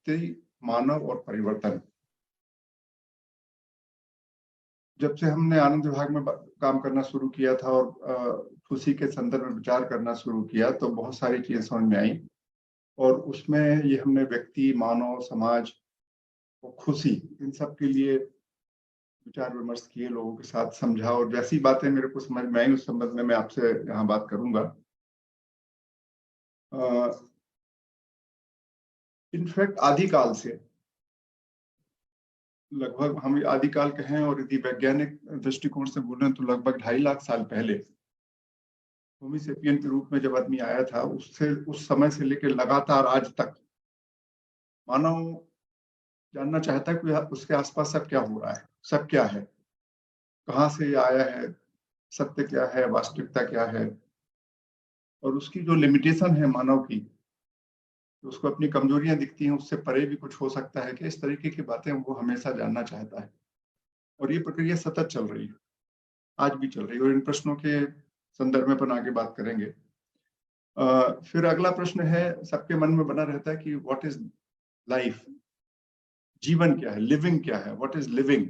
व्यक्ति, मानव और परिवर्तन। जब से हमने आनंद विभाग में काम करना शुरू किया था और खुशी के संदर्भ में विचार करना शुरू किया, तो बहुत सारी चीजें समझ में आई और उसमें ये हमने व्यक्ति, मानव, समाज और खुशी, इन सब के लिए विचार विमर्श किए, लोगों के साथ समझा और जैसी बातें मेरे को समझ में आई उस संबंध में मैं आपसे यहाँ बात करूंगा। इनफैक्ट आदिकाल से, लगभग हम आदिकाल कहें और यदि वैज्ञानिक दृष्टिकोण से बोलें तो लगभग 2.5 लाख साल पहले होमी सेपियन के रूप में जब आदमी आया था, उससे उस समय से लेकर लगातार आज तक मानव जानना चाहता है कि उसके आसपास सब क्या हो रहा है, सब क्या है, कहाँ से आया है, सत्य क्या है, वास्तविकता क्या है, और उसकी जो लिमिटेशन है मानव की, तो उसको अपनी कमजोरियां दिखती हैं, उससे परे भी कुछ हो सकता है कि इस तरीके की बातें वो हमेशा जानना चाहता है। और ये प्रक्रिया सतत चल रही है, आज भी चल रही है और इन प्रश्नों के संदर्भ में अपन आगे बात करेंगे। फिर अगला प्रश्न है, सबके मन में बना रहता है कि व्हाट इज लाइफ, जीवन क्या है, लिविंग क्या है, व्हाट इज लिविंग।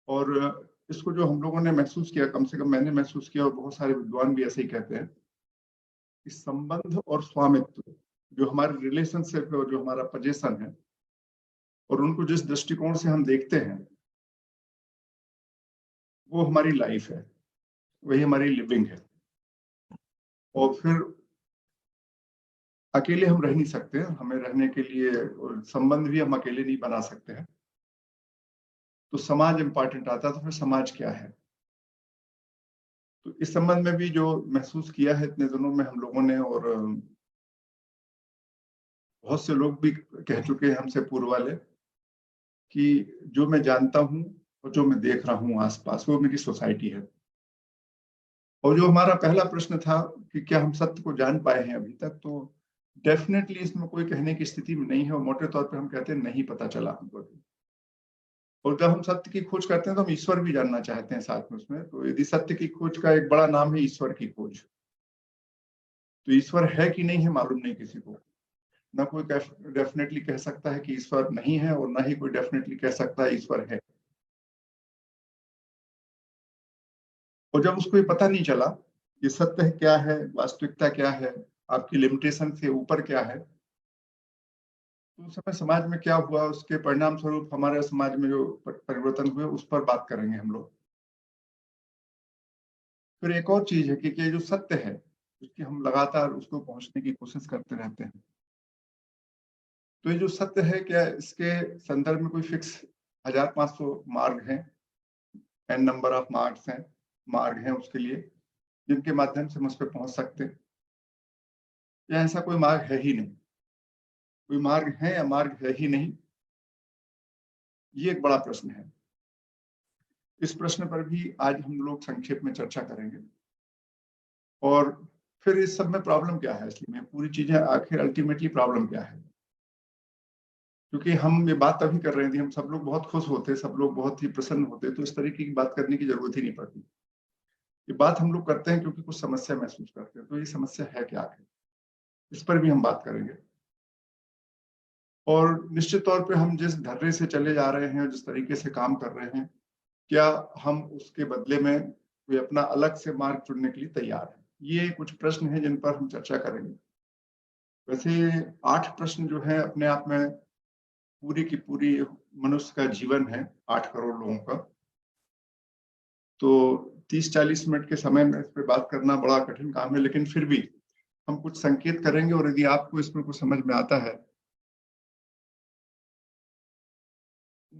और इसको जो हम लोगों ने महसूस किया, कम से कम मैंने महसूस किया और बहुत सारे विद्वान भी ऐसे ही कहते हैं कि संबंध और स्वामित्व, जो हमारे रिलेशनशिप है और जो हमारा पोजीशन है और उनको जिस दृष्टिकोण से हम देखते हैं, वो हमारी लाइफ है, वही हमारी लिविंग है। और फिर अकेले हम रह नहीं सकते, हमें रहने के लिए और संबंध भी हम अकेले नहीं बना सकते हैं, तो समाज इंपॉर्टेंट आता है। तो फिर समाज क्या है, तो इस संबंध में भी जो महसूस किया है इतने दिनों में हम लोगों ने, और बहुत से लोग भी कह चुके हैं हमसे पूर्व वाले, कि जो मैं जानता हूं और जो मैं देख रहा हूं आसपास, वो मेरी सोसाइटी है। और जो हमारा पहला प्रश्न था कि क्या हम सत्य को जान पाए हैं अभी तक, तो डेफिनेटली इसमें कोई कहने की स्थिति में नहीं है और मोटे तौर पे हम कहते हैं नहीं पता चला हमको अभी। और जब हम सत्य की खोज करते हैं तो हम ईश्वर भी जानना चाहते हैं साथ में उसमें। तो यदि सत्य की खोज का एक बड़ा नाम है ईश्वर की खोज, तो ईश्वर है कि नहीं है मालूम नहीं किसी को। ना कोई डेफिनेटली कह सकता है कि ईश्वर नहीं है और ना ही कोई डेफिनेटली कह सकता है ईश्वर है। और जब उसको ये पता नहीं चला कि सत्य क्या है, वास्तविकता क्या है, आपकी लिमिटेशन से ऊपर क्या है, तो उस समय समाज में क्या हुआ, उसके परिणाम स्वरूप हमारे समाज में जो परिवर्तन हुए, उस पर बात करेंगे हम लोग। फिर एक और चीज है कि ये जो सत्य है, उसकी हम लगातार उसको पहुंचने की कोशिश करते रहते हैं। तो ये जो सत्य है, क्या इसके संदर्भ में कोई फिक्स 1500 मार्ग हैं, एन नंबर ऑफ मार्ग हैं उसके लिए, जिनके माध्यम से हम उस पर पहुंच सकते हैं, या ऐसा कोई मार्ग है ही नहीं? कोई मार्ग है या मार्ग है ही नहीं, ये एक बड़ा प्रश्न है। इस प्रश्न पर भी आज हम लोग संक्षेप में चर्चा करेंगे। और फिर इस सब में प्रॉब्लम क्या है, असली में पूरी चीजें आखिर अल्टीमेटली प्रॉब्लम क्या है? क्योंकि हम ये बात तभी कर रहे थे, हम सब लोग बहुत खुश होते, सब लोग बहुत ही प्रसन्न होते, तो इस तरीके की बात करने की जरूरत ही नहीं पड़ती। ये बात हम लोग करते हैं क्योंकि कुछ समस्या महसूस करते हैं। तो ये समस्या है क्या आखिर, इस पर भी हम बात करेंगे। और निश्चित तौर पे हम जिस धर्रे से चले जा रहे हैं, जिस तरीके से काम कर रहे हैं, क्या हम उसके बदले में कोई अपना अलग से मार्ग चुनने के लिए तैयार है? ये कुछ प्रश्न हैं जिन पर हम चर्चा करेंगे। वैसे 8 प्रश्न जो है अपने आप में पूरी की पूरी मनुष्य का जीवन है, 8 करोड़ लोगों का। तो 30-40 मिनट के समय में इस पे बात करना बड़ा कठिन काम है, लेकिन फिर भी हम कुछ संकेत करेंगे और यदि आपको इसमें कुछ समझ में आता है,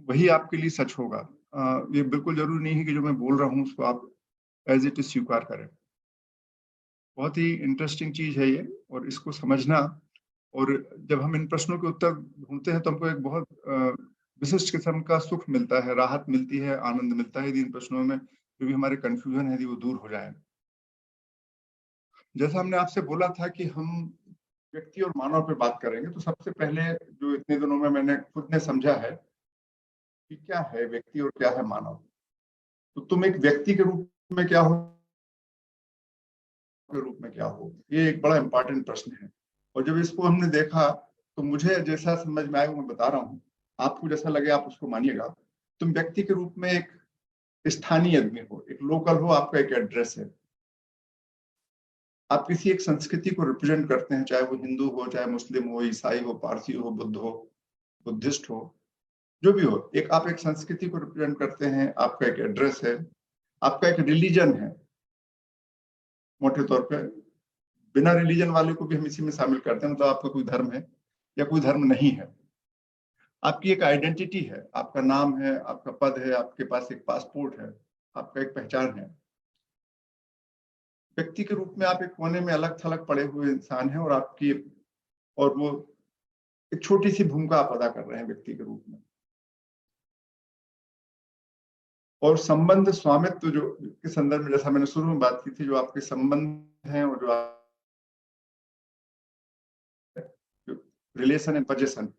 वही आपके लिए सच होगा। ये बिल्कुल जरूरी नहीं है कि जो मैं बोल रहा हूँ उसको आप एज इट इज स्वीकार करें। बहुत ही इंटरेस्टिंग चीज है ये, और इसको समझना, और जब हम इन प्रश्नों के उत्तर ढूंढते हैं तो हमको एक बहुत विशिष्ट किस्म का सुख मिलता है, राहत मिलती है, आनंद मिलता है, यदि इन प्रश्नों में जो भी हमारे कंफ्यूजन है यदि वो दूर हो जाए। जैसा हमने आपसे बोला था कि हम व्यक्ति और मानव पे बात करेंगे, तो सबसे पहले जो इतने दिनों में मैंने खुद ने समझा है कि क्या है व्यक्ति और क्या है मानव। तो तुम एक व्यक्ति के रूप में क्या हो, के रूप में क्या हो, ये एक बड़ा इंपॉर्टेंट प्रश्न है। और जब इसको हमने देखा तो मुझे जैसा समझ में आया वो मैं बता रहा हूँ, आपको जैसा लगे आप उसको मानिएगा। तुम व्यक्ति के रूप में एक स्थानीय आदमी हो, एक लोकल हो, आपका एक एड्रेस है। आप किसी एक संस्कृति को रिप्रेजेंट करते हैं, चाहे वो हिंदू हो, चाहे मुस्लिम हो, ईसाई हो, पारसी हो, बुद्ध हो, बुद्धिस्ट हो, जो भी हो, एक आप एक संस्कृति को रिप्रेजेंट करते हैं, आपका एक एड्रेस है, आपका एक रिलीजन है। मोटे तौर पे बिना रिलीजन वाले को भी हम इसी में शामिल करते हैं, मतलब आपका कोई धर्म है या कोई धर्म नहीं है। आपकी एक आइडेंटिटी है, आपका नाम है, आपका पद है, आपके पास एक पासपोर्ट है, आपका एक पहचान है। व्यक्ति के रूप में आप एक कोने में अलग थलग पड़े हुए इंसान हैं, और आपकी और वो एक छोटी सी भूमिका आप अदा कर रहे हैं व्यक्ति के रूप में। और संबंध स्वामित्व जो के संदर्भ में, जैसा मैंने शुरू में बात की थी, जो आपके संबंध हैं और जो रिलेशन एंड पोजीशन,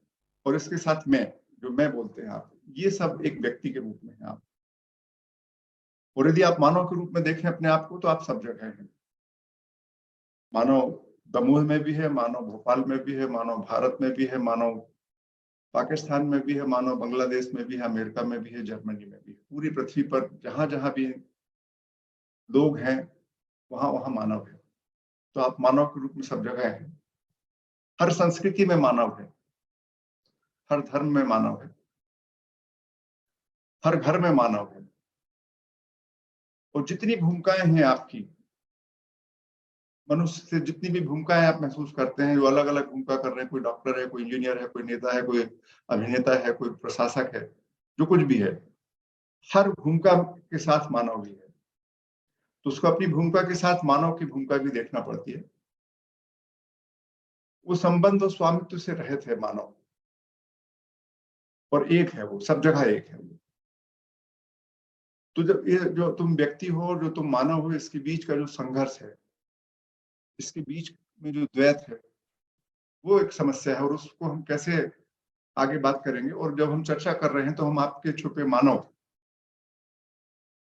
और इसके साथ मैं, जो मैं बोलते हैं आप, ये सब एक व्यक्ति के रूप में है आप। और यदि आप मानव के रूप में देखें अपने आप को, तो आप सब जगह हैं। मानव दमोह में भी है, मानव भोपाल में भी है, मानव भारत में भी है, मानव पाकिस्तान में भी है, मानव बांग्लादेश में भी है, अमेरिका में भी है, जर्मनी में भी है। पूरी पृथ्वी पर जहां जहां भी लोग हैं, वहां वहां मानव है। तो आप मानव के रूप में सब जगह हैं। हर संस्कृति में मानव है, हर धर्म में मानव है, हर घर में मानव है। और जितनी भूमिकाएं हैं आपकी, मनुष्य से जितनी भी भूमिकाएं आप महसूस करते हैं, जो अलग अलग भूमिका कर रहे हैं, कोई डॉक्टर है, कोई इंजीनियर है, कोई नेता है, कोई अभिनेता है, कोई प्रशासक है, जो कुछ भी है, हर भूमिका के साथ मानव भी है। तो उसको अपनी भूमिका के साथ मानव की भूमिका भी देखना पड़ती है। वो संबंध और स्वामित्व से रहित है मानव, और एक है, वो सब जगह एक है वो। तो जब ये जो तुम व्यक्ति हो, जो तुम मानव हो, इसके बीच का जो संघर्ष है, इसके बीच में जो द्वैत है, वो एक समस्या है। और उसको हम कैसे आगे बात करेंगे। और जब हम चर्चा कर रहे हैं, तो हम आपके छुपे मानव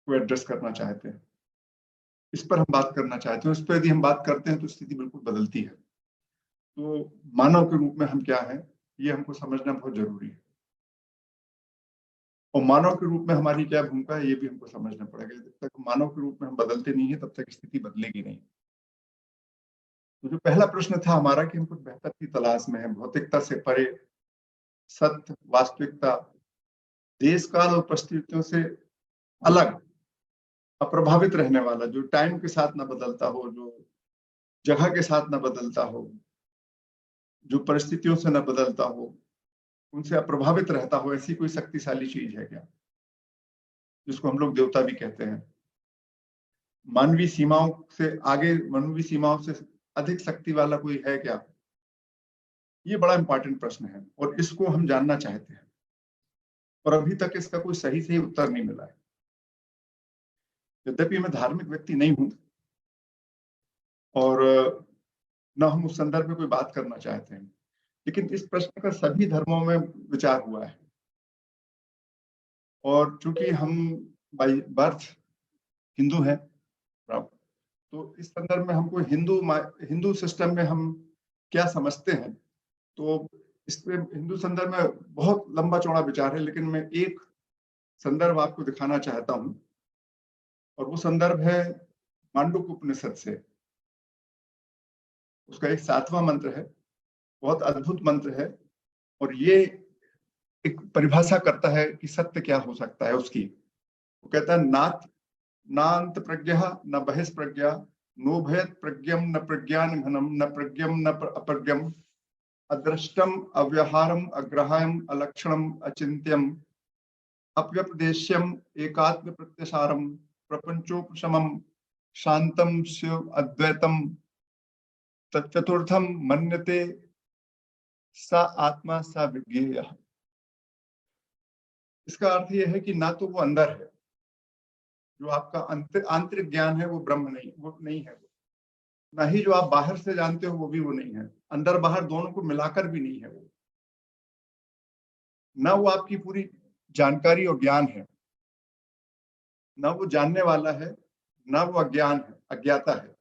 को एड्रेस करना चाहते हैं, इस पर हम बात करना चाहते हैं। उस पर यदि हम बात करते हैं, तो स्थिति बिल्कुल बदलती है। तो मानव के रूप में हम क्या हैं, ये हमको समझना बहुत जरूरी है। और मानव के रूप में हमारी क्या भूमिका है, ये भी हमको समझना पड़ेगा। जब तक मानव के रूप में हम बदलते नहीं है, तब तक स्थिति बदलेगी नहीं। तो जो पहला प्रश्न था हमारा कि हम कुछ बेहतर की तलाश में है, भौतिकता से परे, सत्य, वास्तविकता, देश काल और परिस्थितियों से अलग, अप्रभावित रहने वाला, जो टाइम के साथ ना बदलता हो, जो जगह के साथ ना बदलता हो, जो परिस्थितियों से न बदलता हो, उनसे अप्रभावित रहता हो, ऐसी कोई शक्तिशाली चीज है क्या, जिसको हम लोग देवता भी कहते हैं? मानवीय सीमाओं से आगे, मानवीय सीमाओं से अधिक शक्ति वाला कोई है क्या? ये बड़ा इंपॉर्टेंट प्रश्न है, और इसको हम जानना चाहते हैं, और अभी तक इसका कोई सही सही उत्तर नहीं मिला है। यद्यपि मैं धार्मिक व्यक्ति नहीं हूं, और न हम उस संदर्भ में कोई बात करना चाहते हैं, लेकिन इस प्रश्न का सभी धर्मों में विचार हुआ है। और चूंकि हम बाई बर्थ हिंदू हैं, तो इस संदर्भ में हमको हिंदू सिस्टम में हम क्या समझते हैं, तो इस पे हिंदू संदर्भ में बहुत लंबा चौड़ा विचार है। लेकिन मैं एक संदर्भ आपको दिखाना चाहता हूं, और वो संदर्भ है मांडुक्य उपनिषद से। उसका एक 7वां मंत्र है, बहुत अद्भुत मंत्र है। और ये एक परिभाषा करता है कि सत्य क्या हो सकता है उसकी। वो कहता है, नांत प्रज्ञा न बहिष्प्रज्ञा, नो भयत प्रज्ञम न प्रज्ञान घनम, न प्रज्ञम न अप्रज्ञम, अदृष्टम अव्यवहारम अग्रहायम अलक्षणम अचिंत्यम, अप्यपदेश्यम एकात्म प्रत्यसारम, प्रपंचोपशमम, शांतम शिव अद्वैतम, तच्चतुर्थम मन्यते सा आत्मा सा विज्ञेय। इसका अर्थ यह है कि ना तो वो अंदर है, जो आपका आंतरिक ज्ञान है, वो ब्रह्म नहीं, वो नहीं है। ना ही जो आप बाहर से जानते हो, वो भी वो नहीं है। अंदर बाहर दोनों को मिलाकर भी नहीं है वो। ना वो आपकी पूरी जानकारी और ज्ञान है, ना वो जानने वाला है, ना वो अज्ञान है, अज्ञाता है।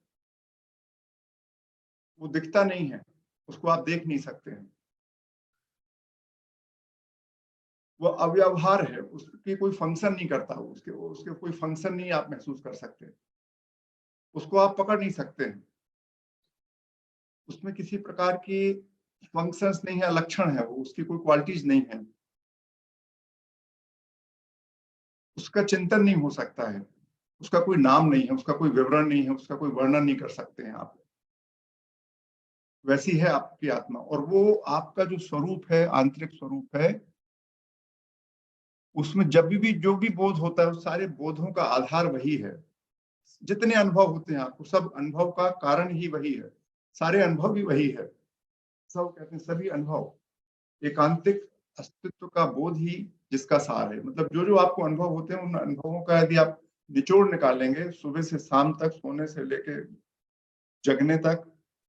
वो दिखता नहीं है, उसको आप देख नहीं सकते हैं। वो अव्यवहार है, उसकी कोई फंक्शन नहीं करता, उसके कोई फंक्शन नहीं आप महसूस कर सकते, उसको आप पकड़ नहीं सकते हैं, उसमें किसी प्रकार की फंक्शंस नहीं है, लक्षण है, वो उसकी कोई क्वालिटीज नहीं है, उसका चिंतन नहीं हो सकता है, उसका कोई नाम नहीं है, उसका कोई विवरण नहीं है, उसका कोई वर्णन नहीं कर सकते हैं आप। वैसी है आपकी आत्मा, और वो आपका जो स्वरूप है, आंतरिक स्वरूप है, उसमें जब भी जो भी बोध होता है, उस सारे बोधों का आधार वही है। जितने अनुभव होते हैं आपको, सब अनुभव का कारण ही वही है, सारे अनुभव भी वही है। सब कहते हैं सभी अनुभव एकांतिक अस्तित्व का बोध ही जिसका सार है। मतलब जो जो आपको अनुभव होते हैं, उन अनुभवों का यदि आप निचोड़ निकालेंगे, सुबह से शाम तक, सोने से लेके जगने तक,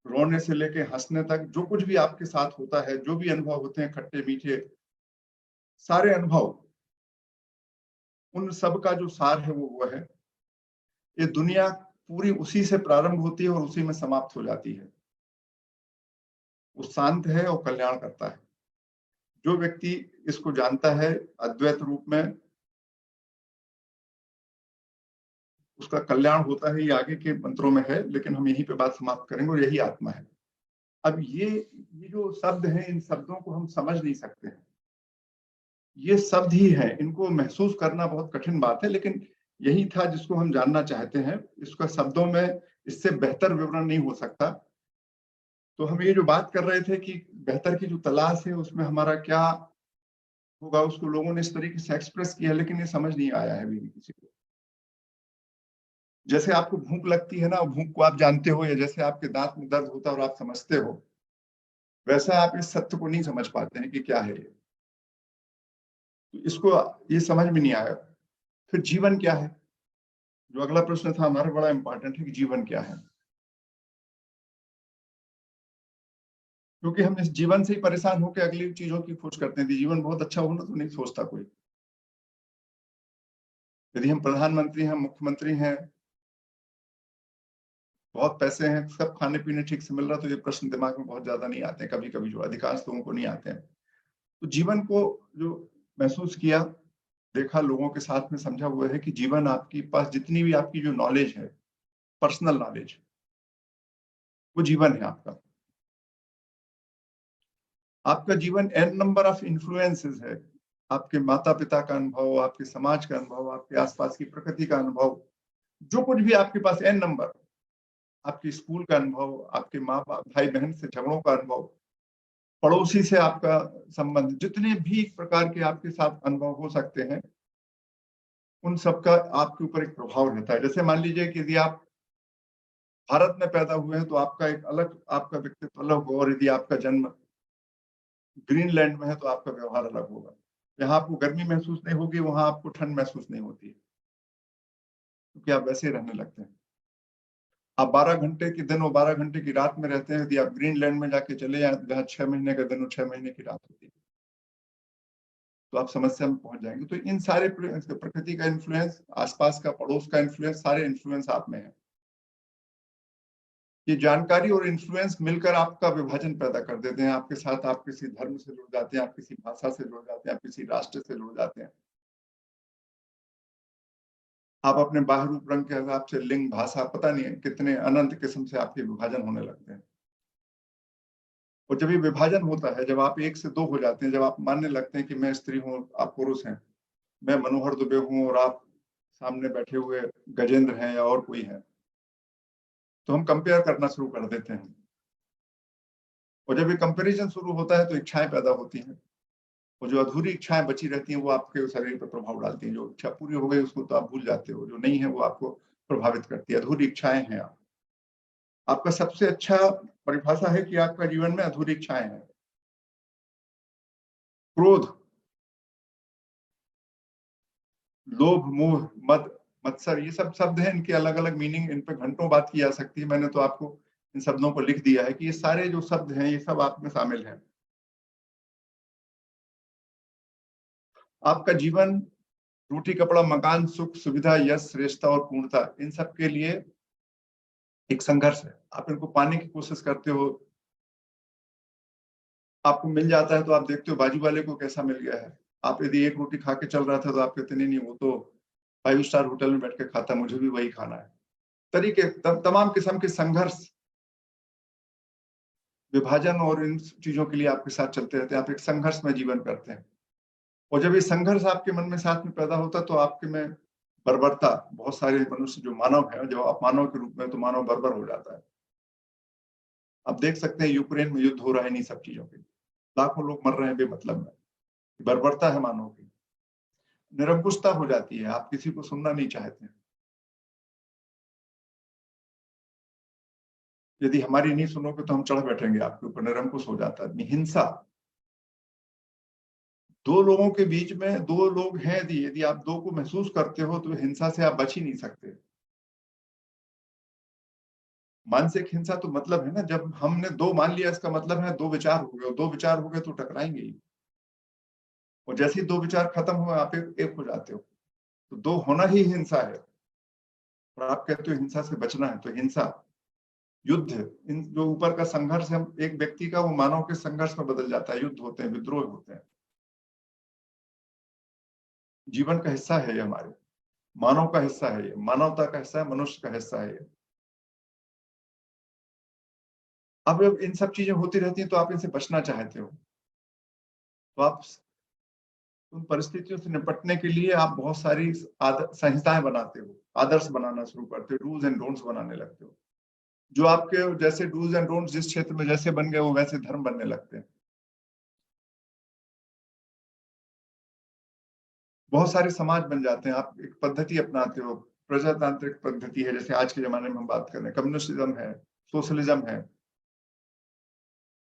रोने से लेके हंसने तक, जो कुछ भी आपके साथ होता है, जो भी अनुभव होते हैं, खट्टे मीठे सारे अनुभव, उन सब का जो सार है वो है। ये दुनिया पूरी उसी से प्रारंभ होती है और उसी में समाप्त हो जाती है। वो शांत है और कल्याण करता है। जो व्यक्ति इसको जानता है अद्वैत रूप में, उसका कल्याण होता है। ये आगे के मंत्रों में है, लेकिन हम यहीं पे बात समाप्त करेंगे, और यही आत्मा है। अब ये जो शब्द हैं, इन शब्दों को हम समझ नहीं सकते हैं, ये शब्द ही है, इनको महसूस करना बहुत कठिन बात है, लेकिन यही था जिसको हम जानना चाहते हैं। इसका शब्दों में इससे बेहतर विवरण नहीं हो सकता। तो हम ये जो बात कर रहे थे कि बेहतर की जो तलाश है, उसमें हमारा क्या होगा, उसको लोगों ने इस तरीके से एक्सप्रेस किया, लेकिन ये समझ नहीं आया है अभी भी किसी को। जैसे आपको भूख लगती है ना, भूख को आप जानते हो, या जैसे आपके दांत में दर्द होता है और आप समझते हो, वैसा आप इस सत्य को नहीं समझ पाते हैं कि क्या है ये। तो इसको ये समझ में नहीं आया। फिर जीवन क्या है, जो अगला प्रश्न था हमारा, बड़ा इंपॉर्टेंट है कि जीवन क्या है। क्योंकि हम इस जीवन से ही परेशान होकर अगली चीजों की खोज करते हैं। जीवन बहुत अच्छा होना तो नहीं सोचता कोई। यदि हम प्रधानमंत्री हैं, मुख्यमंत्री हैं, बहुत पैसे हैं, सब खाने पीने ठीक से मिल रहा, तो ये प्रश्न दिमाग में बहुत ज्यादा नहीं आते हैं, कभी कभी जो अधिकांश लोगों को नहीं आते हैं। तो जीवन को जो महसूस किया, देखा, लोगों के साथ में समझा हुआ है कि जीवन आपके पास जितनी भी आपकी जो नॉलेज है, पर्सनल नॉलेज, वो जीवन है आपका। आपका जीवन एन नंबर ऑफ इन्फ्लुएंसेस है। आपके माता पिता का अनुभव, आपके समाज का अनुभव, आपके आसपास की प्रकृति का अनुभव, जो कुछ भी आपके पास एन नंबर, आपके स्कूल का अनुभव, आपके माँ बाप भाई बहन से झगड़ों का अनुभव, पड़ोसी से आपका संबंध, जितने भी प्रकार के आपके साथ अनुभव हो सकते हैं, उन सबका आपके ऊपर एक प्रभाव रहता है। जैसे मान लीजिए कि यदि आप भारत में पैदा हुए हैं, तो आपका एक अलग, आपका व्यक्तित्व अलग होगा, और यदि आपका जन्म ग्रीनलैंड में है तो आपका व्यवहार अलग होगा। यहाँ आपको गर्मी महसूस नहीं होगी, वहां आपको ठंड महसूस नहीं होती है, क्योंकि आप वैसे ही रहने लगते हैं। आप 12 घंटे की दिन और 12 घंटे की रात में रहते हैं। यदि आप ग्रीनलैंड में जाके चले जाए, जहाँ 6 महीने का दिन और 6 महीने की रात होती है, तो आप समस्या में पहुंच जाएंगे। तो इन सारे प्रकृति का इन्फ्लुएंस, आसपास का, पड़ोस का इन्फ्लुएंस, सारे इन्फ्लुएंस आप में है। ये जानकारी और इन्फ्लुएंस मिलकर आपका विभाजन पैदा कर देते हैं। आपके साथ आप किसी धर्म से जुड़ जाते हैं, आप किसी भाषा से जुड़ जाते हैं, आप किसी राष्ट्र से जुड़ जाते हैं। आप अपने बाह्य रूप रंग के हिसाब से, लिंग, भाषा, पता नहीं कितने अनंत किस्म से आपके विभाजन होने लगते हैं। और जब ये विभाजन होता है, जब आप एक से दो हो जाते हैं, जब आप मानने लगते हैं कि मैं स्त्री हूँ, आप पुरुष हैं, मैं मनोहर दुबे हूँ और आप सामने बैठे हुए गजेंद्र हैं या और कोई है, तो हम कंपेयर करना शुरू कर देते हैं। और जब ये कंपैरिजन शुरू होता है, तो इच्छाएं पैदा होती हैं, और जो अधूरी इच्छाएं बची रहती हैं, वो आपके शरीर पर प्रभाव डालती हैं। जो इच्छा पूरी हो गई उसको तो आप भूल जाते हो, जो नहीं है वो आपको प्रभावित करती है। अधूरी इच्छाएं हैं आपका सबसे अच्छा परिभाषा है कि आपका जीवन में अधूरी इच्छाएं हैं। क्रोध, लोभ, मोह, मद, मत्सर, ये सब शब्द हैं, इनके अलग अलग मीनिंग, इन पे घंटों बात की जा सकती है। मैंने तो आपको इन शब्दों को लिख दिया है कि ये सारे जो शब्द हैं, ये सब आप में शामिल हैं। आपका जीवन रोटी कपड़ा मकान सुख सुविधा यश श्रेष्ठता और पूर्णता, इन सब के लिए एक संघर्ष है। आप इनको पाने की कोशिश करते हो, आपको मिल जाता है तो आप देखते हो बाजू वाले को कैसा मिल गया है, आप यदि एक रोटी खा के चल रहा था तो आप कहते नहीं नहीं वो तो 5 स्टार होटल में बैठ के खाता, मुझे भी वही खाना है। तरीके तमाम किस्म के संघर्ष, विभाजन और इन चीजों के लिए आपके साथ चलते रहते हैं। आप एक संघर्ष में जीवन करते हैं, और जब ये संघर्ष आपके मन में साथ में पैदा होता है तो आपके में बर्बरता, बहुत सारे मनुष्य जो मानव है, जब आप मानव के रूप में, तो मानव बर्बर हो जाता है। आप देख सकते हैं यूक्रेन में युद्ध हो रहा है इन्हीं सब चीजों के लिए, लाखों लोग मर रहे हैं बेमतलब में। बर्बरता है मानव की, निरंकुशता हो जाती है, आप किसी को सुनना नहीं चाहते हैं। यदि हमारी नहीं सुनोगे तो हम चढ़ बैठेंगे आपके ऊपर, निरंकुश हो जाता है। हिंसा, दो लोगों के बीच में दो लोग हैं, यदि यदि आप दो को महसूस करते हो तो हिंसा से आप बच ही नहीं सकते। मानसिक हिंसा तो मतलब है ना, जब हमने दो मान लिया, इसका मतलब है दो विचार हो गए, और दो विचार हो गए तो टकराएंगे ही। और जैसे ही दो विचार खत्म हुए आप एक हो जाते हो, तो दो होना ही हिंसा है। और आप कहते हो हिंसा से बचना है, तो हिंसा, युद्ध, इन जो ऊपर का संघर्ष है एक व्यक्ति का, वो मानव के संघर्ष में बदल जाता है। युद्ध होते हैं, विद्रोह होते हैं, जीवन का हिस्सा है ये, हमारे मानव का हिस्सा है ये, मानवता का हिस्सा है, मनुष्य का हिस्सा है ये। अब जब इन सब चीजें होती रहती हैं तो आप इनसे बचना चाहते हो, तो आप उन परिस्थितियों से निपटने के लिए आप बहुत सारी संहिताएं बनाते हो, आदर्श बनाना शुरू करते हो, डूज एंड डोंट्स बनाने लगते हो। जो आपके जैसे डूज एंड डोंट्स जिस क्षेत्र में जैसे बन गए, वो वैसे धर्म बनने लगते हैं। बहुत सारे समाज बन जाते हैं, आप एक पद्धति अपनाते हो, प्रजातांत्रिक पद्धति है, जैसे आज के जमाने में हम बात कर रहे हैं, कम्युनिज्म है, सोशलिज्म है।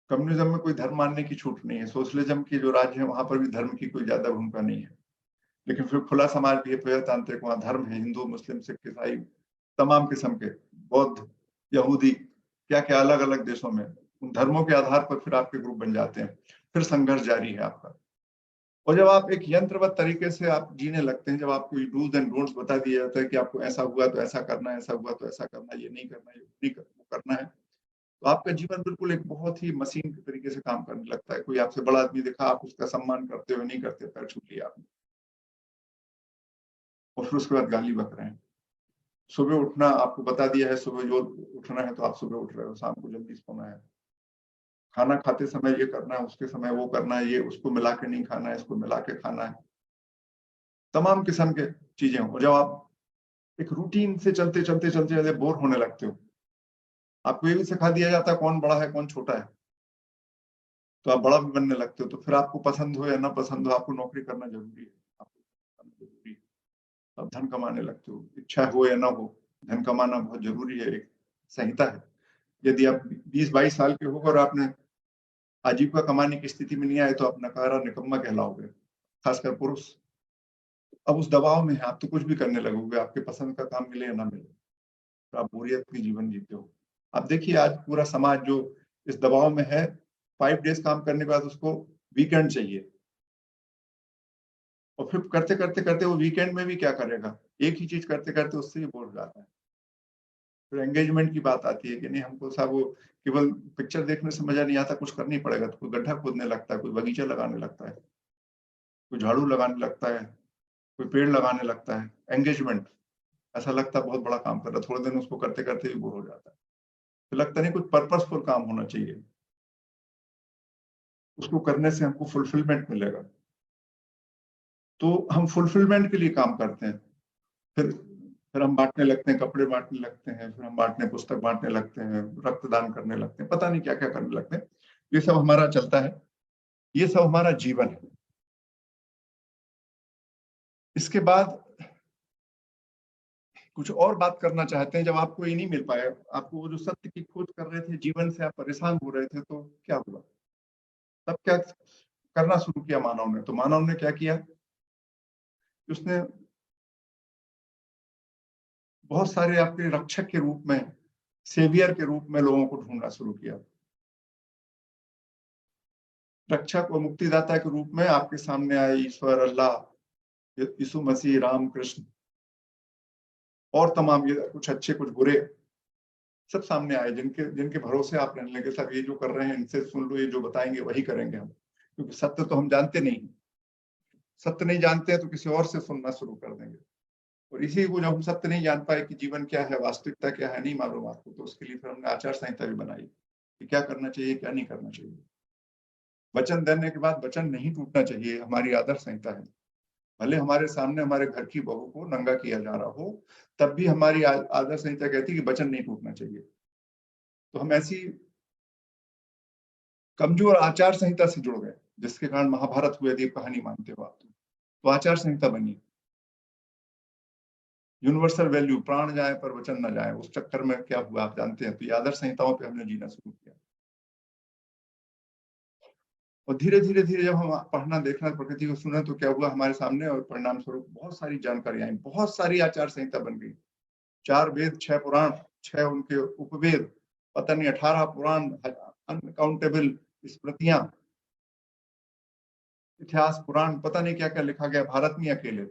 कम्युनिज्म में कोई धर्म मानने की छूट नहीं है, सोशलिज्म के जो राज्य है वहां पर भी धर्म की कोई ज्यादा भूमिका नहीं है। लेकिन फिर खुला समाज भी है, प्रजातांत्रिक, वहां धर्म है, हिंदू, मुस्लिम, सिख, ईसाई, तमाम किस्म के, बौद्ध, यहूदी, क्या क्या अलग अलग देशों में, उन धर्मों के आधार पर फिर आपके ग्रुप बन जाते हैं। फिर संघर्ष जारी है आपका। और जब आप एक यंत्रवत तरीके से आप जीने लगते हैं, जब आपको डूज एंड डोंट्स बता दिया जाता है कि आपको ऐसा हुआ तो ऐसा करना है, ऐसा हुआ तो ऐसा करना है, ये नहीं करना है, ये नहीं करना है, तो आपका जीवन बिल्कुल एक बहुत ही मशीन के तरीके से काम करने लगता है। कोई आपसे बड़ा आदमी दिखा, आप उसका सम्मान करते हो, नहीं करते, पैर छू लिया आपने, और फिर उसके बाद गाली बक रहे हैं। सुबह उठना आपको बता दिया है, सुबह जो उठना है तो आप सुबह उठ रहे हो, शाम को जल्दी सोना है, खाना खाते समय ये करना है, उसके समय वो करना है, ये उसको मिला के नहीं खाना है, इसको मिला के खाना है, तमाम किस्म के चीजें। और जब आप एक रूटीन से चलते चलते चलते चलते बोर होने लगते हो, आपको ये भी सिखा दिया जाता है कौन बड़ा है कौन छोटा है, तो आप बड़ा भी बनने लगते हो। तो फिर आपको पसंद हो या ना पसंद हो, आपको नौकरी करना जरूरी है, आपको करना जरूरी है। आप धन कमाने लगते हो, इच्छा हो या ना हो, धन कमाना बहुत जरूरी है, एक संहिता है। यदि आप 20-22 साल के हो और आपने आजीविका कमाने की स्थिति में नहीं आए, तो आप नकारा निकम्मा कहलाओगे, खासकर पुरुष। अब उस दबाव में है, आप तो कुछ भी करने लगोगे, आपके पसंद का काम मिले या ना मिले, तो आप बोरियत की जीवन जीते हो। आप देखिए आज पूरा समाज जो इस दबाव में है, 5 डेज काम करने के बाद उसको वीकेंड चाहिए, और फिर करते करते करते वो वीकेंड में भी क्या करेगा, एक ही चीज करते करते उससे ही बोर हो जाता है। फिर एंगेजमेंट की बात आती है कि नहीं, हमको साहब वो केवल पिक्चर देखने से मजा नहीं आता, कुछ करना ही पड़ेगा। तो कोई गड्ढा खोदने लगता है, कोई बगीचा लगाने लगता है, कोई झाड़ू लगाने लगता है, कोई पेड़ लगाने लगता है। एंगेजमेंट, ऐसा लगता है बहुत बड़ा काम कर रहा है, थोड़े दिन उसको करते करते भी बोर हो जाता है। तो लगता नहीं कुछ पर्पसफुल काम होना चाहिए, उसको करने से हमको फुलफिलमेंट मिलेगा, तो हम फुलफिलमेंट के लिए काम करते हैं। फिर फिर हम बांटने लगते हैं, कपड़े बांटने लगते हैं, फिर हम बांटने पुस्तक बांटने लगते हैं, रक्तदान करने लगते हैं, पता नहीं क्या क्या करने लगते हैं। ये सब हमारा चलता है, ये सब हमारा जीवन है। इसके बाद कुछ और बात करना चाहते हैं। जब आपको ये नहीं मिल पाया, आपको वो जो सत्य की खोज कर रहे थे, जीवन से आप परेशान हो रहे थे, तो क्या हुआ? तब क्या करना शुरू किया मानव ने? तो मानव ने क्या किया, उसने बहुत सारे आपके रक्षक के रूप में, सेवियर के रूप में लोगों को ढूंढना शुरू किया। रक्षक और मुक्तिदाता के रूप में आपके सामने आए ईश्वर, अल्लाह, यीशु मसीह, राम कृष्ण, और तमाम ये कुछ अच्छे कुछ बुरे, सब सामने आए, जिनके जिनके भरोसे आप रहने लगे, सब ये जो कर रहे हैं इनसे सुन लो, ये जो बताएंगे वही करेंगे हम, क्योंकि सत्य तो हम जानते नहीं। सत्य नहीं जानते हैं तो किसी और से सुनना शुरू कर देंगे। और इसी को जब हम सत्य नहीं जान पाए कि जीवन क्या है, वास्तविकता क्या है, नहीं मालूम आपको, तो उसके लिए फिर हमने आचार संहिता भी बनाई कि क्या करना चाहिए, क्या नहीं करना चाहिए। वचन देने के बाद वचन नहीं टूटना चाहिए, हमारी आदर्श संहिता है। भले हमारे सामने हमारे घर की बहू को नंगा किया जा रहा हो, तब भी हमारी आदर्श संहिता कहती है कि वचन नहीं टूटना चाहिए। तो हम ऐसी कमजोर आचार संहिता से जुड़ गए, जिसके कारण महाभारत हुए, यदि कहानी मानते हो आप तो आचार संहिता बनी। यूनिवर्सल वैल्यू, प्राण जाए पर वचन न जाए, उस चक्कर में क्या हुआ आप जानते हैं। तो ये आदर्श संहिताओं पे हमने जीना शुरू किया। और धीरे धीरे धीरे जब हम पढ़ना देखना प्रकृति को सुना, तो क्या हुआ हमारे सामने, और परिणाम स्वरूप बहुत सारी जानकारी आई, बहुत सारी आचार संहिता बन गई। 4 वेद, 6 पुराण, 6 उनके उपवेद, पता नहीं 18 पुराण, अनकाउंटेबल स्मृतियां, इतिहास पुराण, पता नहीं क्या क्या लिखा गया। भारत में अकेले,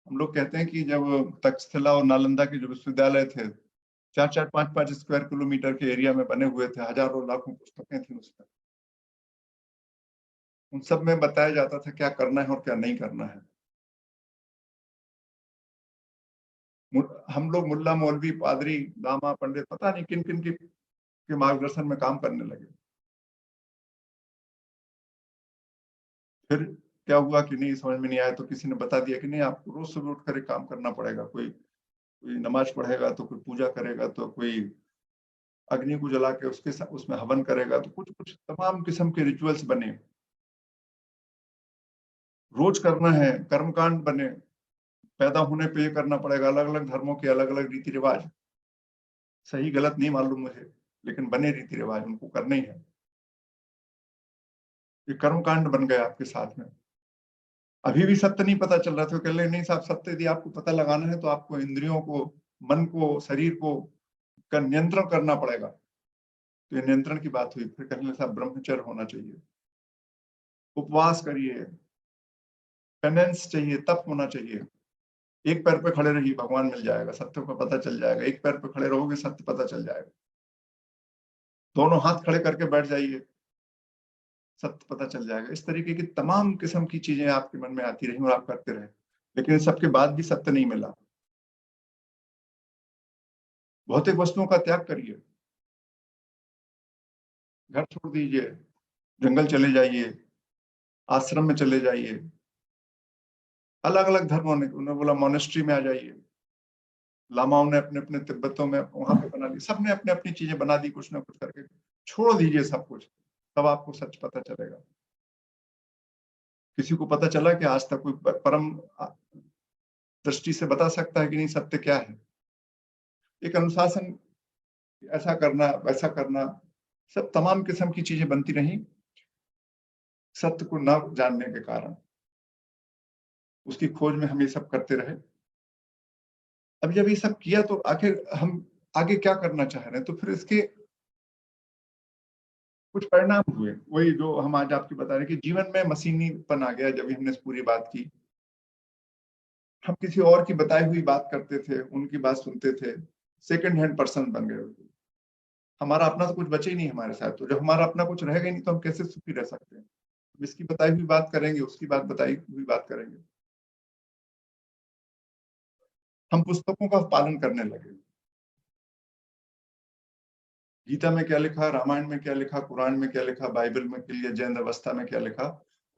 हम लोग कहते हैं कि जब तक्षशिला और नालंदा के जो विश्वविद्यालय थे, 4-4, 5-5 स्क्वायर किलोमीटर के एरिया में बने हुए थे, हजारों लाखों पुस्तकें थी उसमें। उन सब में बताया जाता था क्या करना है और क्या नहीं करना है। हम लोग मुल्ला, मौलवी, पादरी, लामा, पंडित, पता नहीं किन किन के मार्गदर्शन में काम करने लगे। फिर क्या हुआ कि नहीं समझ में नहीं आया, तो किसी ने बता दिया कि नहीं, आपको रोज सुबह उठकर एक काम करना पड़ेगा। कोई नमाज पढ़ेगा, तो कोई पूजा करेगा, तो कोई अग्नि को जला के उसमें हवन करेगा, तो कुछ कुछ तमाम किस्म के रिचुअल्स बने, रोज करना है। कर्मकांड बने, पैदा होने पे ये करना पड़ेगा। अलग अलग धर्मों के अलग अलग रीति रिवाज, सही गलत नहीं मालूम मुझे, लेकिन बने रीति रिवाज, उनको करना ही है। ये कर्मकांड बन गया आपके साथ में। अभी भी सत्य नहीं पता चल रहा था, कह रहे नहीं साहब, सत्य यदि आपको पता लगाना है तो आपको इंद्रियों को, मन को, शरीर को का नियंत्रण करना पड़ेगा। तो ये नियंत्रण की बात हुई। फिर कहने लगे साहब ब्रह्मचर्य होना चाहिए, उपवास करिए, पेनेंस चाहिए, तप होना चाहिए। एक पैर पे खड़े रहिए, भगवान मिल जाएगा, सत्य को पता चल जाएगा। एक पैर पे खड़े रहोगे, सत्य पता चल जाएगा। दोनों हाथ खड़े करके बैठ जाइए, सत्य पता चल जाएगा। इस तरीके की तमाम किस्म की चीजें आपके मन में आती रही और आप करते रहे, लेकिन सबके बाद भी सत्य नहीं मिला। भौतिक वस्तुओं का त्याग करिए, घर छोड़ दीजिए, जंगल चले जाइए, आश्रम में चले जाइए। अलग अलग धर्मों ने, उन्होंने बोला मोनेस्ट्री में आ जाइए। लामाओं ने अपने अपने तिब्बतों में वहां पे बना ली, सबने अपने अपनी चीजें बना दी, कुछ ना कुछ करके। छोड़ दीजिए सब कुछ, तब आपको सच पता चलेगा। किसी को पता चला कि आज तक कोई परम दृष्टि से बता सकता है कि नहीं सत्य क्या है। एक अनुशासन, ऐसा करना वैसा करना, सब तमाम किस्म की चीजें बनती रही, सत्य को न जानने के कारण। उसकी खोज में हम ये सब करते रहे। अब जब ये सब किया, तो आखिर हम आगे क्या करना चाह रहे हैं, तो फिर इसके कुछ परिणाम हुए, वही जो हम आज आपको बता रहे हैं कि जीवन में मशीनीपन आ गया। जब हमने इस पूरी बात की, हम किसी और की बताई हुई बात करते थे, उनकी बात सुनते थे, सेकंड हैंड पर्सन बन गए। हमारा अपना तो कुछ बचे ही नहीं हमारे साथ। तो जब हमारा अपना कुछ रहेगा ही नहीं, तो हम कैसे सुखी रह सकते हैं। इसकी बताई हुई बात करेंगे, उसकी बात बताई हुई बात करेंगे। हम पुस्तकों का पालन करने लगे। गीता में क्या लिखा, रामायण में क्या लिखा, कुरान में क्या लिखा, बाइबल में के लिए जैन अवस्था में क्या लिखा,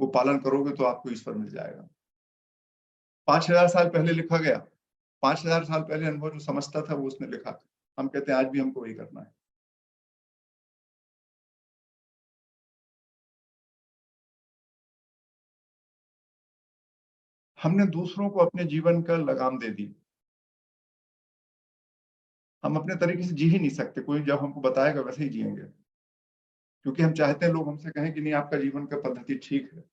वो पालन करोगे तो आपको ईश्वर मिल जाएगा। 5,000 साल पहले लिखा गया, 5,000 साल पहले अनुभव जो समझता था वो उसने लिखा। हम कहते हैं आज भी हमको वही करना है। हमने दूसरों को अपने जीवन का लगाम दे दी। हम अपने तरीके से जी ही नहीं सकते, कोई जब हमको बताएगा वैसे ही जिएंगे, क्योंकि हम चाहते हैं लोग हमसे कहें कि नहीं आपका जीवन का पद्धति ठीक है।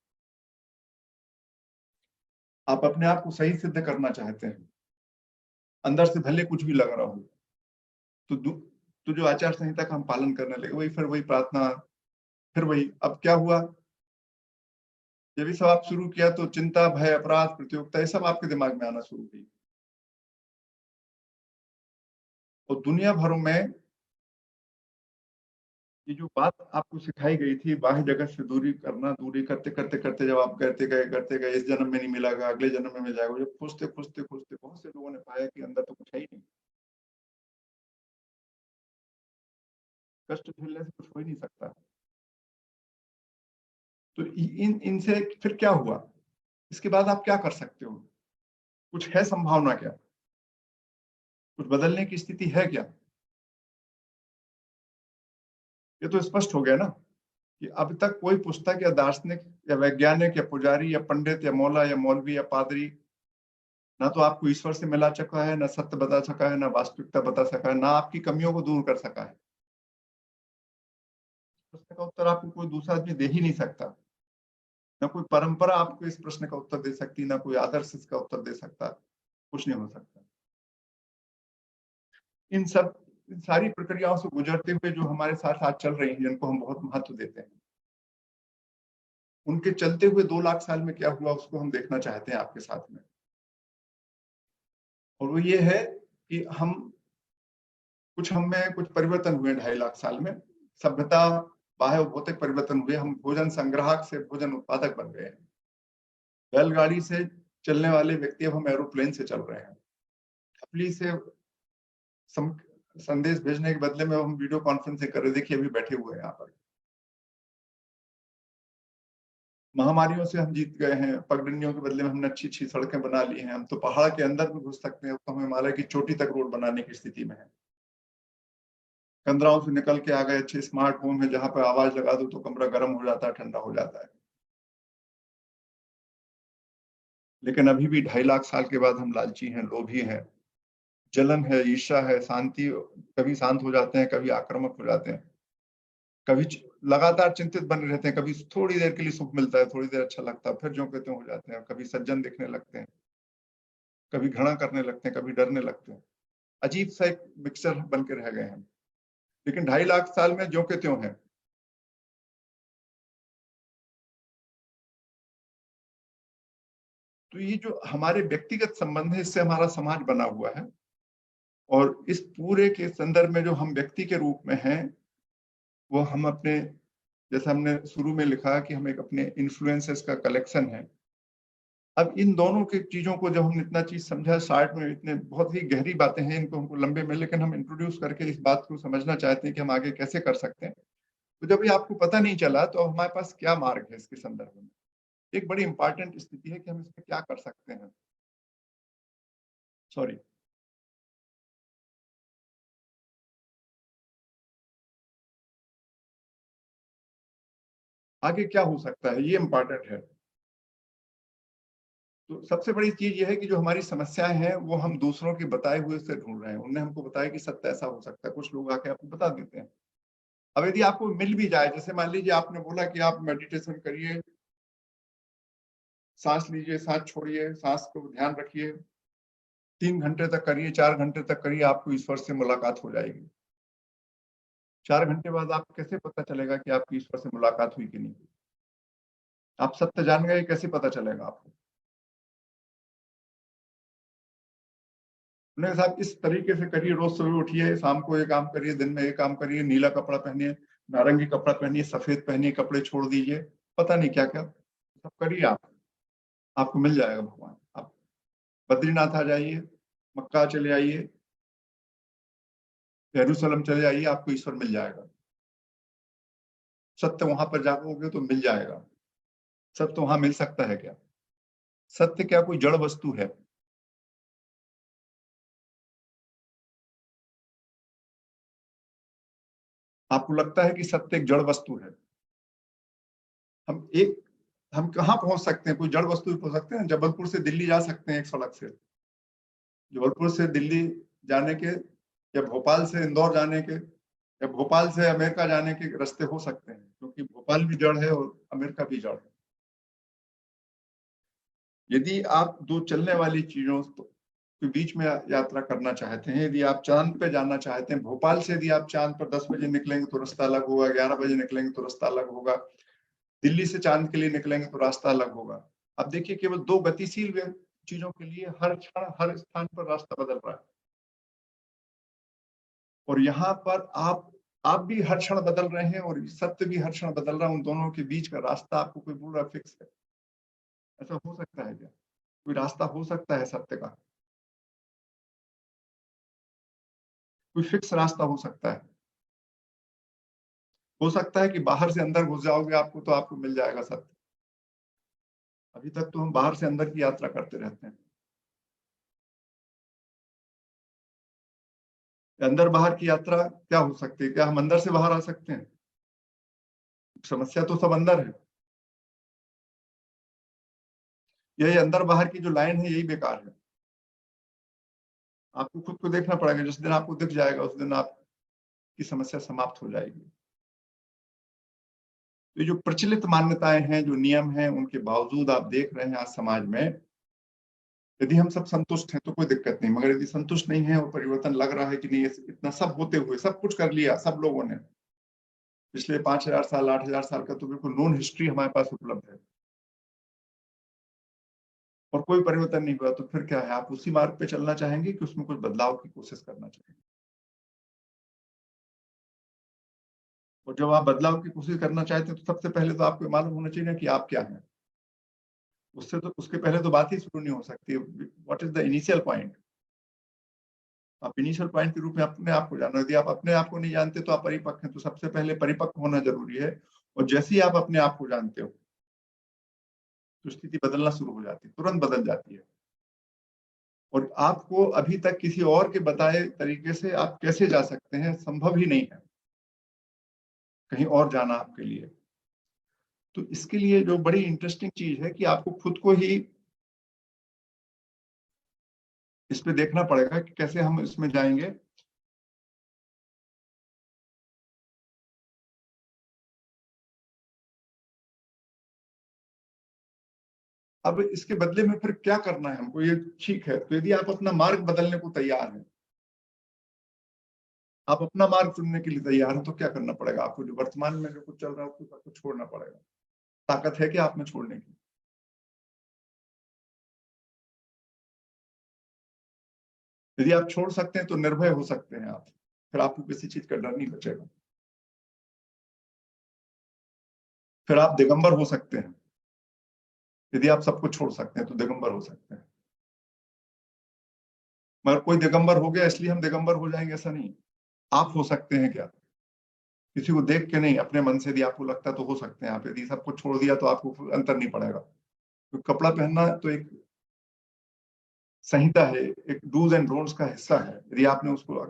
आप अपने आप को सही सिद्ध करना चाहते हैं, अंदर से भले कुछ भी लग रहा हो। तो तो जो आचार संहिता का हम पालन करने लगे, वही फिर वही प्रार्थना, फिर वही। अब क्या हुआ, जब ये सब आप शुरू किया, तो चिंता, भय, अपराध, प्रतियोगिता, ये सब आपके दिमाग में आना शुरू हुई। और दुनिया भर में ये जो बात आपको सिखाई गई थी बाह्य जगत से दूरी करना, दूरी करते करते करते जब आप करते गए इस जन्म में नहीं मिलेगा, अगले जन्म में मिल जाएगा, जब खोजते खोजते खोजते बहुत से लोगों ने पाया कि अंदर तो कुछ है ही नहीं, कष्ट झेलने से कुछ हो ही नहीं सकता। तो इन इनसे फिर क्या हुआ? इसके बाद आप क्या कर सकते हो? कुछ है संभावना क्या? कुछ बदलने की स्थिति है क्या? ये तो स्पष्ट हो गया ना कि अब तक कोई पुस्तक या दार्शनिक या वैज्ञानिक या पुजारी या पंडित या मौला या मौलवी या पादरी ना तो आपको ईश्वर से मिला सका है, ना सत्य बता सका है, ना वास्तविकता बता सका है, ना आपकी कमियों को दूर कर सका है। प्रश्न का उत्तर आपको कोई दूसरा आदमी दे ही नहीं सकता। ना कोई परंपरा आपको इस प्रश्न का उत्तर दे सकती, ना कोई आदर्श इसका उत्तर दे सकता। कुछ नहीं हो सकता। इन सब इन सारी प्रक्रियाओं से गुजरते हुए जो हमारे साथ साथ चल रही हैं, जिनको हम बहुत महत्व देते हैं, उनके चलते हुए 2 लाख साल में क्या हुआ उसको हम देखना चाहते हैं आपके साथ में। और वो ये है कि हम कुछ हम में कुछ परिवर्तन हुए 2.5 लाख साल में। सभ्यता, बाह्य भौतिक परिवर्तन हुए, हम भोजन संग्राहक से भोजन उत्पादक बन गए हैं। बैलगाड़ी से चलने वाले व्यक्ति अब हम एरोप्लेन से चल रहे हैं। खपली से संदेश भेजने के बदले में हम वीडियो कॉन्फ्रेंसिंग कर रहे हैं। देखिए अभी बैठे हुए हैं यहाँ पर। महामारियों से हम जीत गए हैं, पगडंडियों के बदले में हमने अच्छी अच्छी सड़कें बना ली हैं। हम तो पहाड़ के अंदर भी घुस सकते हैं, तो हम हिमालय की चोटी तक रोड बनाने की स्थिति में है। कंदराओं से निकल के आ गए अच्छे स्मार्ट होम है, जहां पर आवाज लगा दो तो कमरा गर्म हो जाता है, ठंडा हो जाता है। लेकिन अभी भी 2.5 लाख साल के बाद हम लालची हैं, लोभी हैं, जलन है, ईर्ष्या है, शांति, कभी शांत हो जाते हैं, कभी आक्रामक हो जाते हैं, कभी लगातार चिंतित बने रहते हैं, कभी थोड़ी देर के लिए सुख मिलता है, थोड़ी देर अच्छा लगता है, फिर जो कहते हो जाते हैं, कभी सज्जन दिखने लगते हैं, कभी घृणा करने लगते हैं, कभी डरने लगते हैं। अजीब सा एक मिक्सचर बन के रह गए हैं। लेकिन 2.5 लाख साल में जो के त्यों हैं। तो ये जो हमारे व्यक्तिगत संबंध है, इससे हमारा समाज बना हुआ है। और इस पूरे के संदर्भ में जो हम व्यक्ति के रूप में हैं, वो हम अपने, जैसे हमने शुरू में लिखा कि हम एक अपने इन्फ्लुएंसेस का कलेक्शन है। अब इन दोनों की चीजों को जब हम इतना चीज समझा, शार्ट में इतने बहुत ही गहरी बातें हैं, इनको हमको लंबे में, लेकिन हम इंट्रोड्यूस करके इस बात को समझना चाहते हैं कि हम आगे कैसे कर सकते हैं। तो जब ये आपको पता नहीं चला तो हमारे पास क्या मार्ग है इसके संदर्भ में। एक बड़ी इंपॉर्टेंट स्थिति है कि हम इसमें क्या कर सकते हैं। सॉरी। आगे क्या हो सकता है, ये इंपॉर्टेंट है। तो सबसे बड़ी चीज ये है कि जो हमारी समस्याएं हैं वो हम दूसरों के बताए हुए से ढूंढ रहे हैं। उनने हमको बताया कि सत्य ऐसा हो सकता है, कुछ लोग आके आपको बता देते हैं। अब यदि आपको मिल भी जाए, जैसे मान लीजिए आपने बोला कि आप मेडिटेशन करिए, सांस लीजिए, सांस छोड़िए, सांस को ध्यान रखिए, 3 घंटे तक करिए, 4 घंटे तक करिए, आपको ईश्वर से मुलाकात हो जाएगी। 4 घंटे बाद आपको कैसे पता चलेगा कि आपकी ईश्वर से मुलाकात हुई कि नहीं? आप सत्य जान गए, कैसे पता चलेगा आपको? उन्होंने साहब इस तरीके से करिए, रोज सुबह उठिए, शाम को ये काम करिए, दिन में ये काम करिए, नीला कपड़ा पहनिए, नारंगी कपड़ा पहनिए, सफेद पहनिए, कपड़े छोड़ दीजिए, पता नहीं क्या क्या सब करिए आप। आपको मिल जाएगा भगवान। आप बद्रीनाथ आ जाइए, मक्का चले आइए, यरूशलेम चले जाइए, आपको ईश्वर मिल जाएगा। सत्य वहां पर जाओगे तो मिल जाएगा। सत्य वहां मिल सकता है क्या? सत्य क्या कोई जड़ वस्तु है? आपको लगता है कि सत्य एक जड़ वस्तु है? हम एक हम कहाँ पहुंच सकते हैं? कोई जड़ वस्तु भी पहुंच सकते हैं? जबलपुर से दिल्ली जा सकते हैं एक सड़क से? जबलपुर से दिल्ली जाने के, या भोपाल से इंदौर जाने के, या भोपाल से अमेरिका जाने के रास्ते हो सकते हैं, क्योंकि भोपाल भी जड़ है और अमेरिका भी जड़ है। यदि आप दो चलने वाली चीजों के बीच में यात्रा करना चाहते हैं, यदि आप चांद पे जाना चाहते हैं, भोपाल से यदि आप चांद पर 10 बजे निकलेंगे तो रास्ता अलग होगा, 11 बजे निकलेंगे तो रास्ता अलग होगा, दिल्ली से चांद के लिए निकलेंगे तो रास्ता अलग होगा। अब देखिए, केवल दो गतिशील चीजों के लिए हर क्षण हर स्थान पर रास्ता बदल रहा है। और यहाँ पर आप आप भी हर क्षण बदल रहे हैं और सत्य भी हर क्षण बदल रहा है। उन दोनों के बीच का रास्ता आपको कोई पूरा फिक्स है, ऐसा हो सकता है क्या? कोई रास्ता हो सकता है सत्य का? कोई फिक्स रास्ता हो सकता है? हो सकता है कि बाहर से अंदर घुस जाओगे आपको तो आपको मिल जाएगा सत्य। अभी तक तो हम बाहर से अंदर की यात्रा करते रहते हैं। अंदर बाहर की यात्रा क्या हो सकती है? क्या हम अंदर से बाहर आ सकते हैं? समस्या तो सब अंदर है। यही अंदर बाहर की जो लाइन है यही बेकार है। आपको खुद को देखना पड़ेगा। जिस दिन आपको दिख जाएगा उस दिन आपकी समस्या समाप्त हो जाएगी। तो ये जो प्रचलित मान्यताएं हैं, जो नियम हैं, उनके बावजूद आप देख रहे हैं आज समाज में, यदि हम सब संतुष्ट हैं तो कोई दिक्कत नहीं, मगर यदि संतुष्ट नहीं है और परिवर्तन लग रहा है कि नहीं, इतना सब होते हुए सब कुछ कर लिया सब लोगों ने, पिछले 5000 साल 8000 साल का तो बिल्कुल नोन हिस्ट्री हमारे पास उपलब्ध है, और कोई परिवर्तन नहीं हुआ, तो फिर क्या है? आप उसी मार्ग पे चलना चाहेंगे कि उसमें कुछ बदलाव की कोशिश करना चाहेंगे? और जब आप बदलाव की कोशिश करना चाहते हैं तो सबसे पहले तो आपको मालूम होना चाहिए ना कि आप क्या हैं। उससे तो उसके पहले तो बात ही शुरू नहीं हो सकती। What is the initial point? आप इनिशियल पॉइंट के रूप में अपने आप को जानो। यदि आप अपने आप को नहीं जानते तो आप परिपक्व हैं। तो सबसे पहले परिपक्व होना जरूरी है, और जैसे ही आप अपने आप को जानते हो तो स्थिति बदलना शुरू हो जाती है, तुरंत बदल जाती है। और आपको अभी तक किसी और के बताए तरीके से आप कैसे जा सकते हैं? संभव ही नहीं है कहीं और जाना आपके लिए। तो इसके लिए जो बड़ी इंटरेस्टिंग चीज है कि आपको खुद को ही इस पे देखना पड़ेगा कि कैसे हम इसमें जाएंगे। अब इसके बदले में फिर क्या करना है हमको, ये ठीक है। तो यदि आप अपना मार्ग बदलने को तैयार हैं, आप अपना मार्ग चुनने के लिए तैयार हैं, तो क्या करना पड़ेगा आपको? जो वर्तमान में जो कुछ चल रहा है उसको सबको छोड़ना पड़ेगा। ताकत है क्या आप में छोड़ने की? यदि आप छोड़ सकते हैं तो निर्भय हो सकते हैं आप। फिर आपको किसी चीज का डर नहीं बचेगा। फिर आप दिगंबर हो सकते हैं। यदि आप सब कुछ छोड़ सकते हैं तो दिगंबर हो सकते हैं। मगर कोई दिगंबर हो गया इसलिए हम दिगंबर हो जाएंगे, ऐसा नहीं। आप हो सकते हैं क्या? किसी को देख के नहीं, अपने मन से यदि आपको लगता है तो हो सकते हैं आप। यदि सब कुछ छोड़ दिया तो आपको अंतर नहीं पड़ेगा। तो कपड़ा पहनना तो एक संहिता है, एक डूज एंड डोंट्स का हिस्सा है। यदि आपने उसको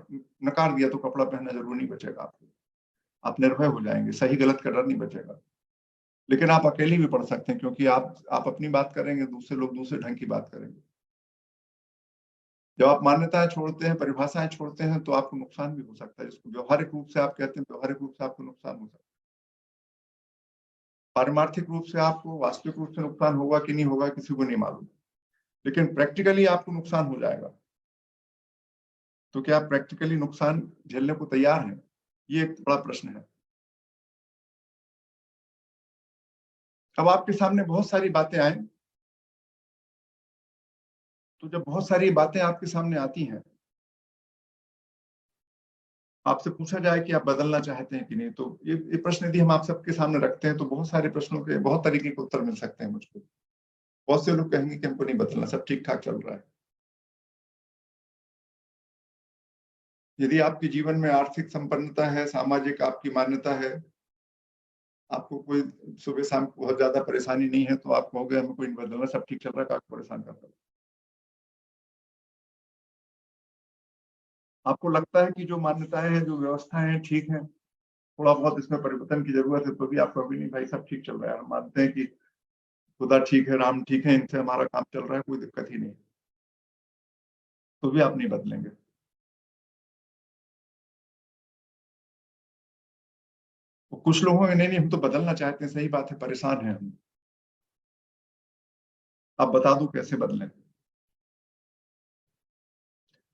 नकार दिया तो कपड़ा पहनना जरूर नहीं बचेगा आपको। आप निर्भय हो जाएंगे, सही गलत का डर नहीं बचेगा। लेकिन आप अकेले भी पढ़ सकते हैं, क्योंकि आप अपनी बात करेंगे, दूसरे लोग दूसरे ढंग की बात करेंगे। जब आप मान्यताएं छोड़ते हैं, परिभाषाएं छोड़ते हैं, तो आपको नुकसान भी हो सकता है। जिसको व्यवहारिक रूप से आप कहते हैं, व्यवहारिक रूप से आपको नुकसान हो सकता है। पारमार्थिक रूप से आपको वास्तविक रूप से नुकसान होगा कि नहीं होगा किसी को नहीं मालूम, लेकिन प्रैक्टिकली आपको नुकसान हो जाएगा। तो क्या आप प्रैक्टिकली नुकसान झेलने को तैयार हैं? ये एक बड़ा प्रश्न है। अब आपके सामने बहुत सारी बातें आए, तो जब बहुत सारी बातें आपके सामने आती हैं, आपसे पूछा जाए कि आप बदलना चाहते हैं कि नहीं, तो ये प्रश्न यदि हम आप सबके सामने रखते हैं तो बहुत सारे प्रश्नों के बहुत तरीके के उत्तर मिल सकते हैं मुझको। बहुत से लोग कहेंगे कि हमको नहीं बदलना, सब ठीक ठाक चल रहा है। यदि आपके जीवन में आर्थिक संपन्नता है, सामाजिक आपकी मान्यता है, आपको कोई सुबह शाम बहुत ज्यादा परेशानी नहीं है, तो आप कहोगे हमें कोई नहीं बदलना, सब ठीक चल रहा है, काहे परेशान कर रहा है? आपको लगता है कि जो मान्यताएं हैं, जो व्यवस्थाएं हैं, ठीक है, थोड़ा बहुत इसमें परिवर्तन की जरूरत है, तो भी आप कहोगे नहीं भाई सब ठीक चल रहा है, हम मानते हैं कि खुदा ठीक है, राम ठीक है, इनसे हमारा काम चल रहा है, कोई दिक्कत ही नहीं, तो भी आप नहीं बदलेंगे। तो कुछ लोगों में नहीं नहीं हम तो बदलना चाहते हैं, सही बात है, परेशान है हम, आप बता दो कैसे बदलें।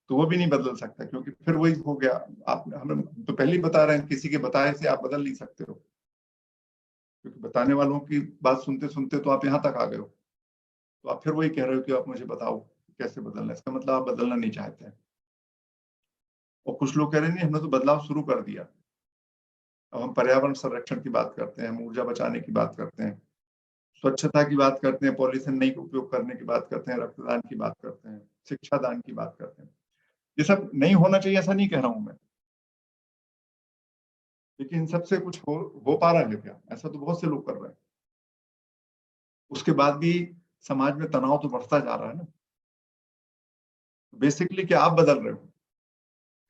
तो वो भी नहीं बदल सकता, क्योंकि फिर वही हो गया। आप हम तो पहले ही बता रहे हैं, किसी के बताए से आप बदल नहीं सकते हो, क्योंकि बताने वालों की बात सुनते सुनते तो आप यहाँ तक आ गए हो। तो आप फिर वही कह रहे हो कि आप मुझे बताओ कैसे बदलना है। इसका मतलब आप बदलना नहीं चाहते हैं। और कुछ लोग कह रहे हैं नहीं हमने तो बदलाव शुरू कर दिया। अब हम पर्यावरण संरक्षण की बात करते हैं, हम ऊर्जा बचाने की बात करते हैं, स्वच्छता की बात करते हैं, पॉलीथिन नहीं उपयोग करने की बात करते हैं, रक्तदान की बात करते हैं, शिक्षा दान की बात करते हैं। ये सब नहीं होना चाहिए ऐसा नहीं कह रहा हूं मैं, लेकिन इन सबसे कुछ हो पा रहा है क्या? ऐसा तो बहुत से लोग कर रहे हैं। उसके बाद भी समाज में तनाव तो बढ़ता जा रहा है ना। बेसिकली क्या आप बदल रहे हो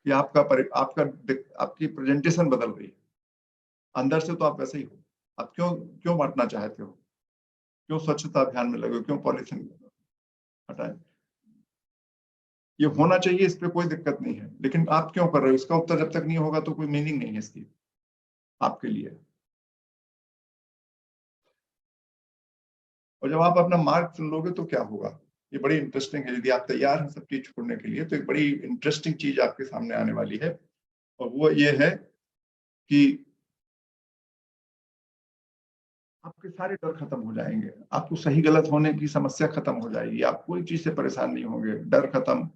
कि आपकी प्रेजेंटेशन बदल रही है? अंदर से तो आप वैसे ही हो। आप क्यों क्यों बांटना चाहते हो? क्यों स्वच्छता अभियान में लगे हो? क्यों पॉलिथीन हटाएं? ये होना चाहिए, इस पे कोई दिक्कत नहीं है, लेकिन आप क्यों कर रहे हो? इसका उत्तर जब तक नहीं होगा तो कोई मीनिंग नहीं है इसकी आपके लिए। और जब आप अपना मार्ग चुन लोगे तो क्या होगा, ये बड़ी इंटरेस्टिंग है। यदि आप तैयार हैं सब चीज छोड़ने के लिए तो एक बड़ी इंटरेस्टिंग चीज आपके सामने आने वाली है, और वो ये है कि आपके सारे डर खत्म हो जाएंगे। आपको सही गलत होने की समस्या खत्म हो जाएगी, आप कोई चीज से परेशान नहीं होंगे। डर खत्म,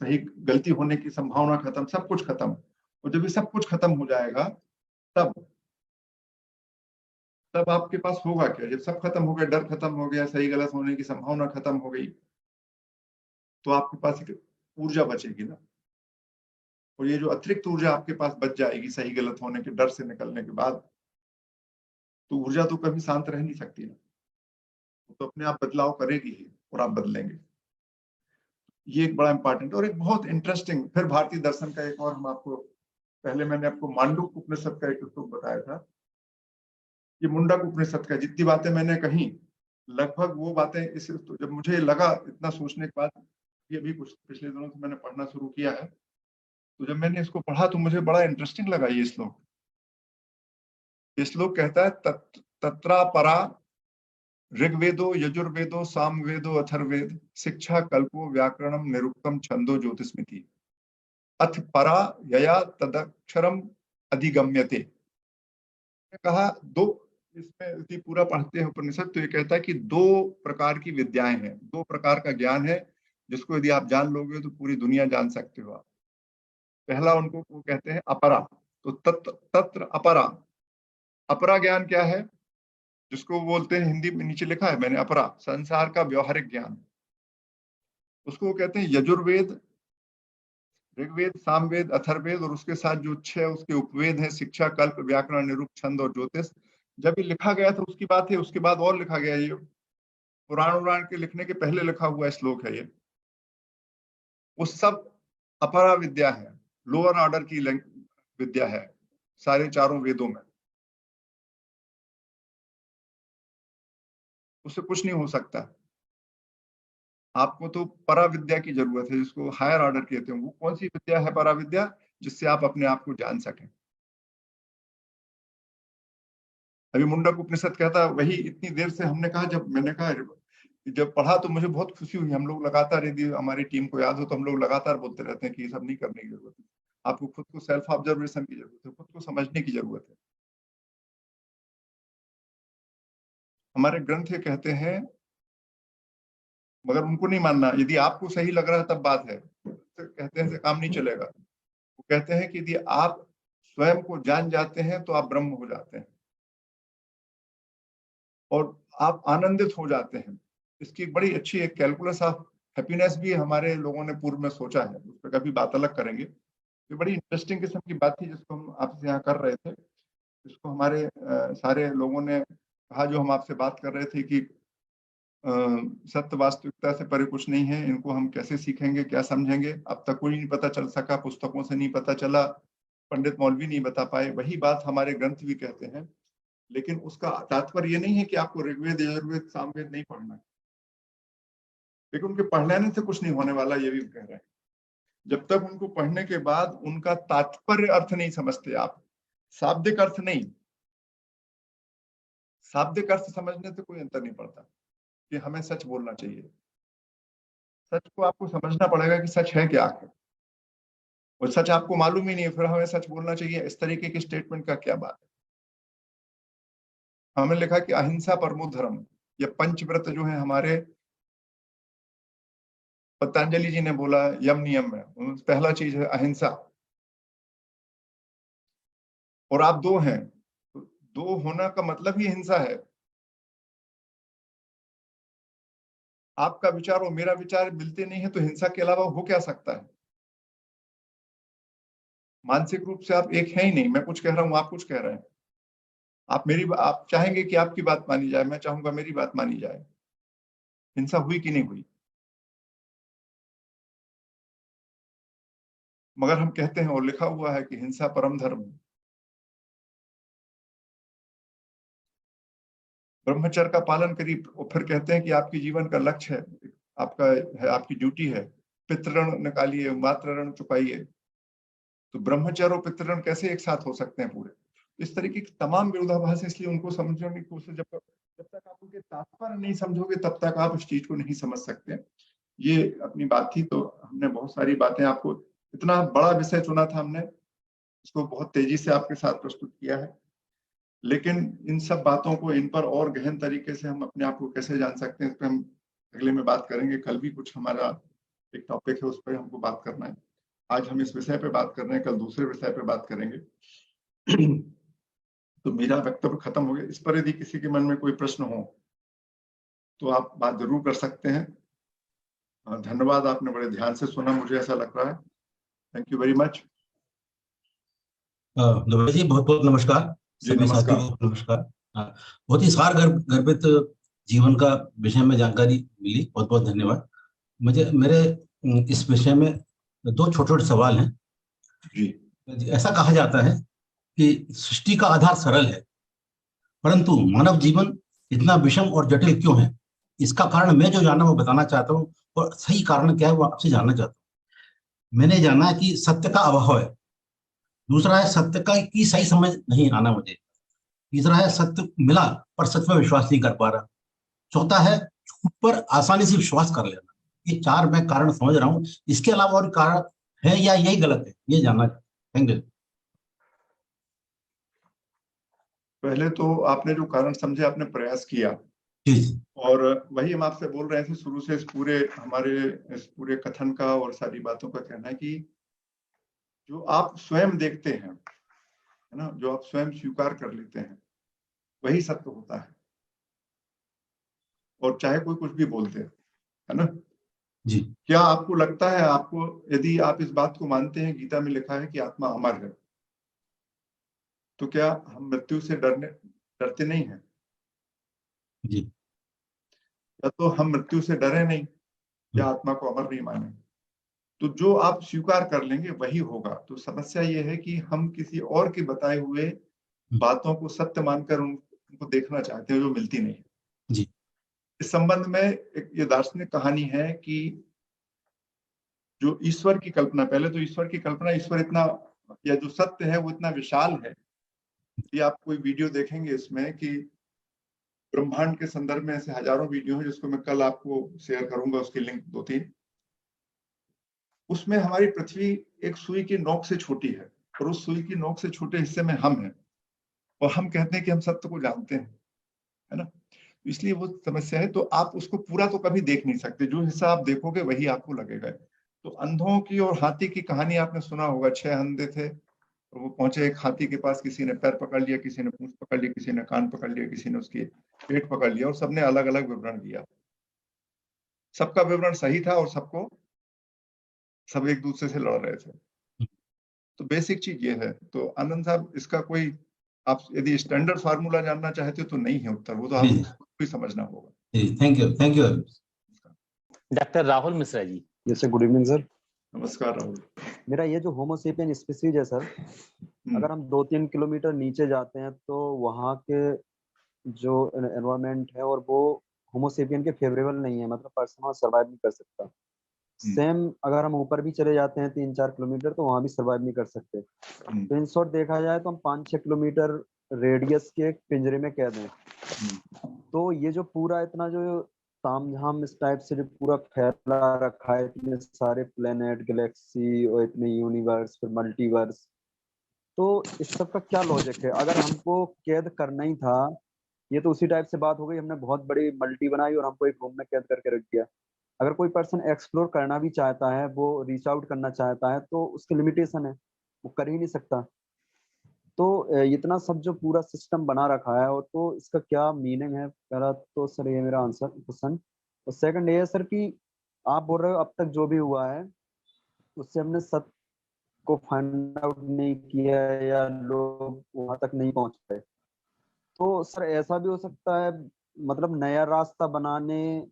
सही गलती होने की संभावना खत्म, सब कुछ खत्म। और जब ये सब कुछ खत्म हो जाएगा तब तब आपके पास होगा क्या? जब सब खत्म हो गया, डर खत्म हो गया, सही गलत होने की संभावना खत्म हो गई, तो आपके पास एक ऊर्जा बचेगी ना। और ये जो अतिरिक्त ऊर्जा आपके पास बच जाएगी सही गलत होने के डर से निकलने के बाद, तो ऊर्जा तो कभी शांत रह नहीं सकती ना। वो तो अपने आप बदलाव करेगी ही और आप बदलेंगे। ये एक बड़ा इंपॉर्टेंट और एक बहुत इंटरेस्टिंग, फिर भारतीय दर्शन का एक और हम आपको, पहले मैंने आपको मांडुक्य उपनिषद का एक श्लोक बताया था। ये मुंडक उपनिषद का जितनी बातें मैंने कही, लगभग वो बातें इस, तो जब मुझे लगा इतना सोचने के बाद, ये भी कुछ पिछले दिनों से मैंने पढ़ना शुरू किया है, तो जब मैंने इसको पढ़ा तो मुझे बड़ा इंटरेस्टिंग लगा ये श्लोक। ये श्लोक कहता है तत्रा परा ऋग्वेदो यजुर्वेदो सामवेदो अथर्वेद शिक्षा कल्पो व्याकरणम निरुक्तम छंदो ज्योतिस्मृति अथ परा यया तदक्षरम अधिगम्यते। कहा दो, इसमें यदि पूरा पढ़ते हैं उपनिषद तो ये कहता है कि दो प्रकार की विद्याएं हैं, दो प्रकार का ज्ञान है, जिसको यदि आप जान लोगे तो पूरी दुनिया जान सकते हो आप। पहला उनको वो कहते हैं अपरा। तो तत्र अपरा, अपरा ज्ञान क्या है? जिसको बोलते हैं, हिंदी में नीचे लिखा है मैंने, अपरा संसार का व्यवहारिक ज्ञान। उसको कहते हैं यजुर्वेद, ऋग्वेद, सामवेद, अथर्ववेद, और उसके साथ जो छह उसके उपवेद हैं, शिक्षा, कल्प, व्याकरण, निरुक्त, छंद और ज्योतिष। जब ये लिखा गया था उसकी बात है, उसके बाद और लिखा गया। ये पुराण उराण के लिखने के पहले लिखा हुआ श्लोक है ये। वो सब अपरा विद्या है, लोअर ऑर्डर की विद्या है सारे चारों वेदों में। उससे कुछ नहीं हो सकता। आपको तो परा विद्या की जरूरत है, जिसको हायर ऑर्डर कहते हैं। वो कौन सी विद्या है परा विद्या? जिससे आप अपने आप को जान सकें। अभी मुंडक उपनिषद कहता है वही। इतनी देर से हमने कहा, जब मैंने कहा, जब पढ़ा तो मुझे बहुत खुशी हुई। हम लोग लगातार, यदि हमारी टीम को याद हो तो हम लोग लगातार बोलते रहते हैं कि ये सब नहीं करने की जरूरत है। आपको खुद को सेल्फ ऑब्जर्वेशन की जरूरत है, खुद को समझने की जरूरत है। हमारे ग्रंथ ये कहते हैं, मगर उनको नहीं मानना। यदि आपको सही लग रहा है तब बात है, तो कहते हैं से काम नहीं चलेगा। वो कहते हैं कि यदि आप स्वयं को जान जाते हैं तो आप ब्रह्म हो जाते हैं और आप आनंदित हो जाते हैं। इसकी बड़ी अच्छी एक कैलकुलस ऑफ हैप्पीनेस भी हमारे लोगों ने पूर्व में सोचा है, उस पर कभी बात अलग करेंगे। ये बड़ी इंटरेस्टिंग किस्म की बात थी जिसको हम आपसे यहाँ कर रहे थे। इसको हमारे सारे लोगों ने कहा, जो हम आपसे बात कर रहे थे कि सत्य वास्तविकता से परे कुछ नहीं है, इनको हम कैसे सीखेंगे, क्या समझेंगे। अब तक कोई नहीं पता चल सका, पुस्तकों से नहीं पता चला, पंडित मौलवी नहीं बता पाए। वही बात हमारे ग्रंथ भी कहते हैं। लेकिन उसका तात्पर्य ये नहीं है कि आपको ऋग्वेद, यजुर्वेद, सामवेद नहीं पढ़ना है, लेकिन उनके पढ़ लेने से कुछ नहीं होने वाला, ये भी कह रहे हैं। जब तक उनको पढ़ने के बाद उनका तात्पर्य अर्थ नहीं समझते आप, शाब्दिक अर्थ नहीं, शाब्दिक अर्थ समझने से कोई अंतर नहीं पड़ता कि हमें सच बोलना चाहिए। सच को आपको समझना पड़ेगा कि सच है क्या आखिर। और सच आपको मालूम ही नहीं है, फिर हमें सच बोलना चाहिए, इस तरीके के स्टेटमेंट का क्या बात है? हमें लिखा कि अहिंसा परमो धर्म। ये पंचव्रत जो है हमारे, पतंजलि जी ने बोला यम नियम में पहला चीज है अहिंसा। और आप दो हैं, दो होना का मतलब ही हिंसा है। आपका विचार और मेरा विचार मिलते नहीं है तो हिंसा के अलावा हो क्या सकता है? मानसिक रूप से आप एक है ही नहीं, मैं कुछ कह रहा हूं, आप कुछ कह रहे हैं। आप चाहेंगे कि आपकी बात मानी जाए, मैं चाहूंगा मेरी बात मानी जाए। हिंसा हुई कि नहीं हुई? मगर हम कहते हैं और लिखा हुआ है कि हिंसा परम धर्म है। ब्रह्मचर्य का पालन करिए और फिर कहते हैं कि आपके जीवन का लक्ष्य है, आपका है, आपकी ड्यूटी है, पितृण निकालिए, मातृ ऋण चुकाइए। तो ब्रह्मचर्य और पितृण कैसे एक साथ हो सकते हैं पूरे? इस तरीके की तमाम विरोधाभास है, इसलिए उनको समझने की कोशिश, जब तक आप उनके तात्पर्य नहीं समझोगे तब तक आप इस चीज को नहीं समझ सकते। ये अपनी बात थी। तो हमने बहुत सारी बातें, आपको इतना बड़ा विषय चुना था हमने, इसको बहुत तेजी से आपके साथ प्रस्तुत किया है। लेकिन इन सब बातों को, इन पर और गहन तरीके से हम अपने आप को कैसे जान सकते हैं, इस पर हम अगले में बात करेंगे। कल भी कुछ हमारा एक टॉपिक है, उस पर हमको बात करना है। आज हम इस विषय पे बात कर रहे हैं, कल दूसरे विषय पे बात करेंगे। तो मेरा वक्तव्य खत्म हो गया। इस पर यदि किसी के मन में कोई प्रश्न हो तो आप बात जरूर कर सकते हैं। धन्यवाद, आपने बड़े ध्यान से सुना, मुझे ऐसा लग रहा है। Thank you very much. Dubey ji बहुत बहुत नमस्कार। जी सभी साथियों नमस्कार। को नमस्कार। बहुत ही सार गर्भित जीवन का विषय में जानकारी मिली, बहुत बहुत धन्यवाद। मुझे मेरे इस विषय में दो छोटे छोटे सवाल हैं। जी ऐसा कहा जाता है कि सृष्टि का आधार सरल है, परंतु मानव जीवन इतना विषम और जटिल क्यों है? इसका कारण मैं जो जाना वो बताना चाहता हूँ, और सही कारण क्या है वो आपसे जानना चाहता हूँ। मैंने जाना कि सत्य का अभाव है। दूसरा है सत्य का की सही समझ नहीं आना मुझे। तीसरा है सत्य मिला पर सच में विश्वास नहीं कर पा रहा। चौथा है झूठ पर आसानी से विश्वास कर लेना। ये चार मैं कारण समझ रहा हूँ, इसके अलावा और कारण है या यही गलत है, ये जानना चाहता हूं। Thank you. पहले तो आपने जो कारण समझे, आपने प्रयास किया, जी जी और वही हम आपसे बोल रहे थे शुरू से। इस पूरे कथन का और सारी बातों का कहना है कि जो आप स्वयं देखते हैं, है ना, जो आप स्वयं स्वीकार कर लेते हैं, वही सत्य होता है। और चाहे कोई कुछ भी बोलते है ना। जी क्या आपको लगता है, आपको यदि आप इस बात को मानते हैं, गीता में लिखा है कि आत्मा अमर है, तो क्या हम मृत्यु से डरते नहीं हैं? जी या तो हम मृत्यु से डरे नहीं, या आत्मा को अमर नहीं माने। तो जो आप स्वीकार कर लेंगे वही होगा। तो समस्या ये है कि हम किसी और के बताए हुए बातों को सत्य मानकर उनको देखना चाहते हैं, जो मिलती नहीं है। जी इस संबंध में एक ये दार्शनिक कहानी है कि जो ईश्वर की कल्पना, पहले तो ईश्वर की कल्पना, ईश्वर इतना, या जो सत्य है वो इतना विशाल है। ये आप कोई वीडियो देखेंगे इसमें कि ब्रह्मांड के संदर्भ में ऐसे हजारों वीडियो हैं, जिसको मैं कल आपको शेयर करूंगा, उसकी लिंक 2-3। उसमें हमारी पृथ्वी एक सुई की नोक से छोटी है, और उस सुई की नोक से छोटे हिस्से में हम हैं, और हम कहते हैं कि हम सत्य को जानते हैं, है ना। इसलिए वो समस्या है। तो आप उसको पूरा तो कभी देख नहीं सकते, जो हिस्सा आप देखोगे वही आपको लगेगा। तो अंधों की और हाथी की कहानी आपने सुना होगा। 6 अंधे थे, और वो पहुंचे एक हाथी के पास। किसी ने पैर पकड़ लिया, किसी ने पूंछ पकड़ लिया, किसी ने कान पकड़ लिया, किसी ने उसकी पेट पकड़ लिया, और सबने अलग अलग विवरण दिया। सबका विवरण सही था, और सब एक दूसरे से लड़ रहे थे। तो बेसिक चीज ये है। तो आनंद साहब, इसका कोई, आप यदि स्टैंडर्ड फार्मूला जानना चाहते हो तो नहीं है उत्तर, वो तो जी आपको खुद भी समझना होगा। जी thank you thank you. Doctor Rahul Mishra ji. जैसे गुड इवनिंग सर। नमस्कार राहुल। मेरा ये जो होमोसेपियन स्पीसीज है सर, अगर हम 2-3 किलोमीटर नीचे जाते हैं तो वहाँ के जो एनवायरनमेंट है और वो होमोसेपियन के फेवरेबल नहीं है, मतलब पर्सन वहाँ सर्वाइव नहीं कर सकता। सेम अगर हम ऊपर भी चले जाते हैं 3-4 किलोमीटर तो वहाँ भी सर्वाइव नहीं कर सकते। तो इन शॉर्ट देखा जाए तो हम 5-6 किलोमीटर रेडियस के एक पिंजरे में कैद हैं। तो ये जो पूरा इतना जो तामझाम इस टाइप से जो पूरा फैला रखा है, इतने सारे प्लेनेट, गैलेक्सी और इतने यूनिवर्स, फिर मल्टीवर्स, तो इस सब का क्या लॉजिक है? अगर हमको कैद करना ही था, ये तो उसी टाइप से बात हो गई, हमने बहुत बड़ी मल्टी बनाई और हमको एक रूम में कैद करके रख दिया। अगर कोई पर्सन एक्सप्लोर करना भी चाहता है, वो रीच आउट करना चाहता है, तो उसकी लिमिटेशन है, वो कर ही नहीं सकता। तो इतना सब जो पूरा सिस्टम बना रखा है, और तो इसका क्या मीनिंग है? पहला तो सर ये मेरा आंसर क्वेश्चन। और सेकंड ये है सर कि आप बोल रहे हो अब तक जो भी हुआ है उससे हमने सत्य को फाइंड आउट नहीं किया है या लोग वहां तक नहीं पहुंच पाए। तो सर ऐसा भी हो सकता है, मतलब नया रास्ता बनाने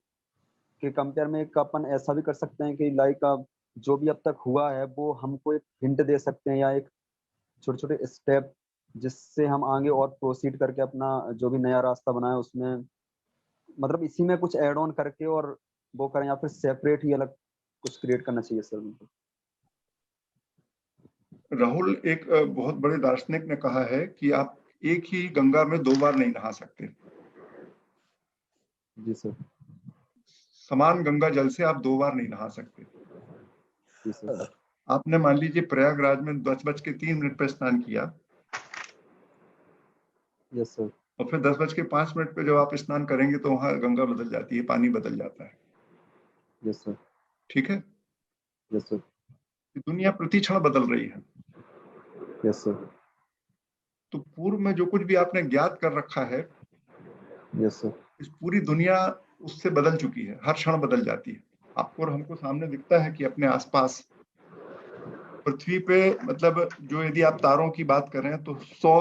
के कंपेयर में एक अपन ऐसा भी कर सकते हैं कि लाइक जो भी अब तक हुआ है वो हमको एक हिंट दे सकते हैं, या एक छोटे छोटे स्टेप जिससे हम आगे और प्रोसीड करके अपना जो भी नया रास्ता बनाए उसमें, मतलब इसी में कुछ ऐड ऑन करके और वो करें, या फिर सेपरेट ही अलग कुछ क्रिएट करना चाहिए सर उनको। राहुल, एक बहुत बड़े दार्शनिक ने कहा है कि आप एक ही गंगा में 2 बार नहीं नहा सकते। जी सर। समान गंगा जल से आप 2 बार नहीं नहा सकते। जी सर। आपने मान लीजिए प्रयागराज में 10:03 पर स्नान किया, यस सर। और फिर 10:05 पे जब आप स्नान करेंगे तो वहां गंगा बदल जाती है, पानी बदल जाता है। Yes sir. ठीक है, यस सर। दुनिया प्रति क्षण बदल रही है। Yes sir. तो पूर्व में जो कुछ भी आपने ज्ञात कर रखा है, यस सर। इस पूरी दुनिया उससे बदल चुकी है, हर क्षण बदल जाती है। आपको और हमको सामने दिखता है कि अपने आसपास पृथ्वी पे, मतलब जो, यदि आप तारों की बात करें तो 100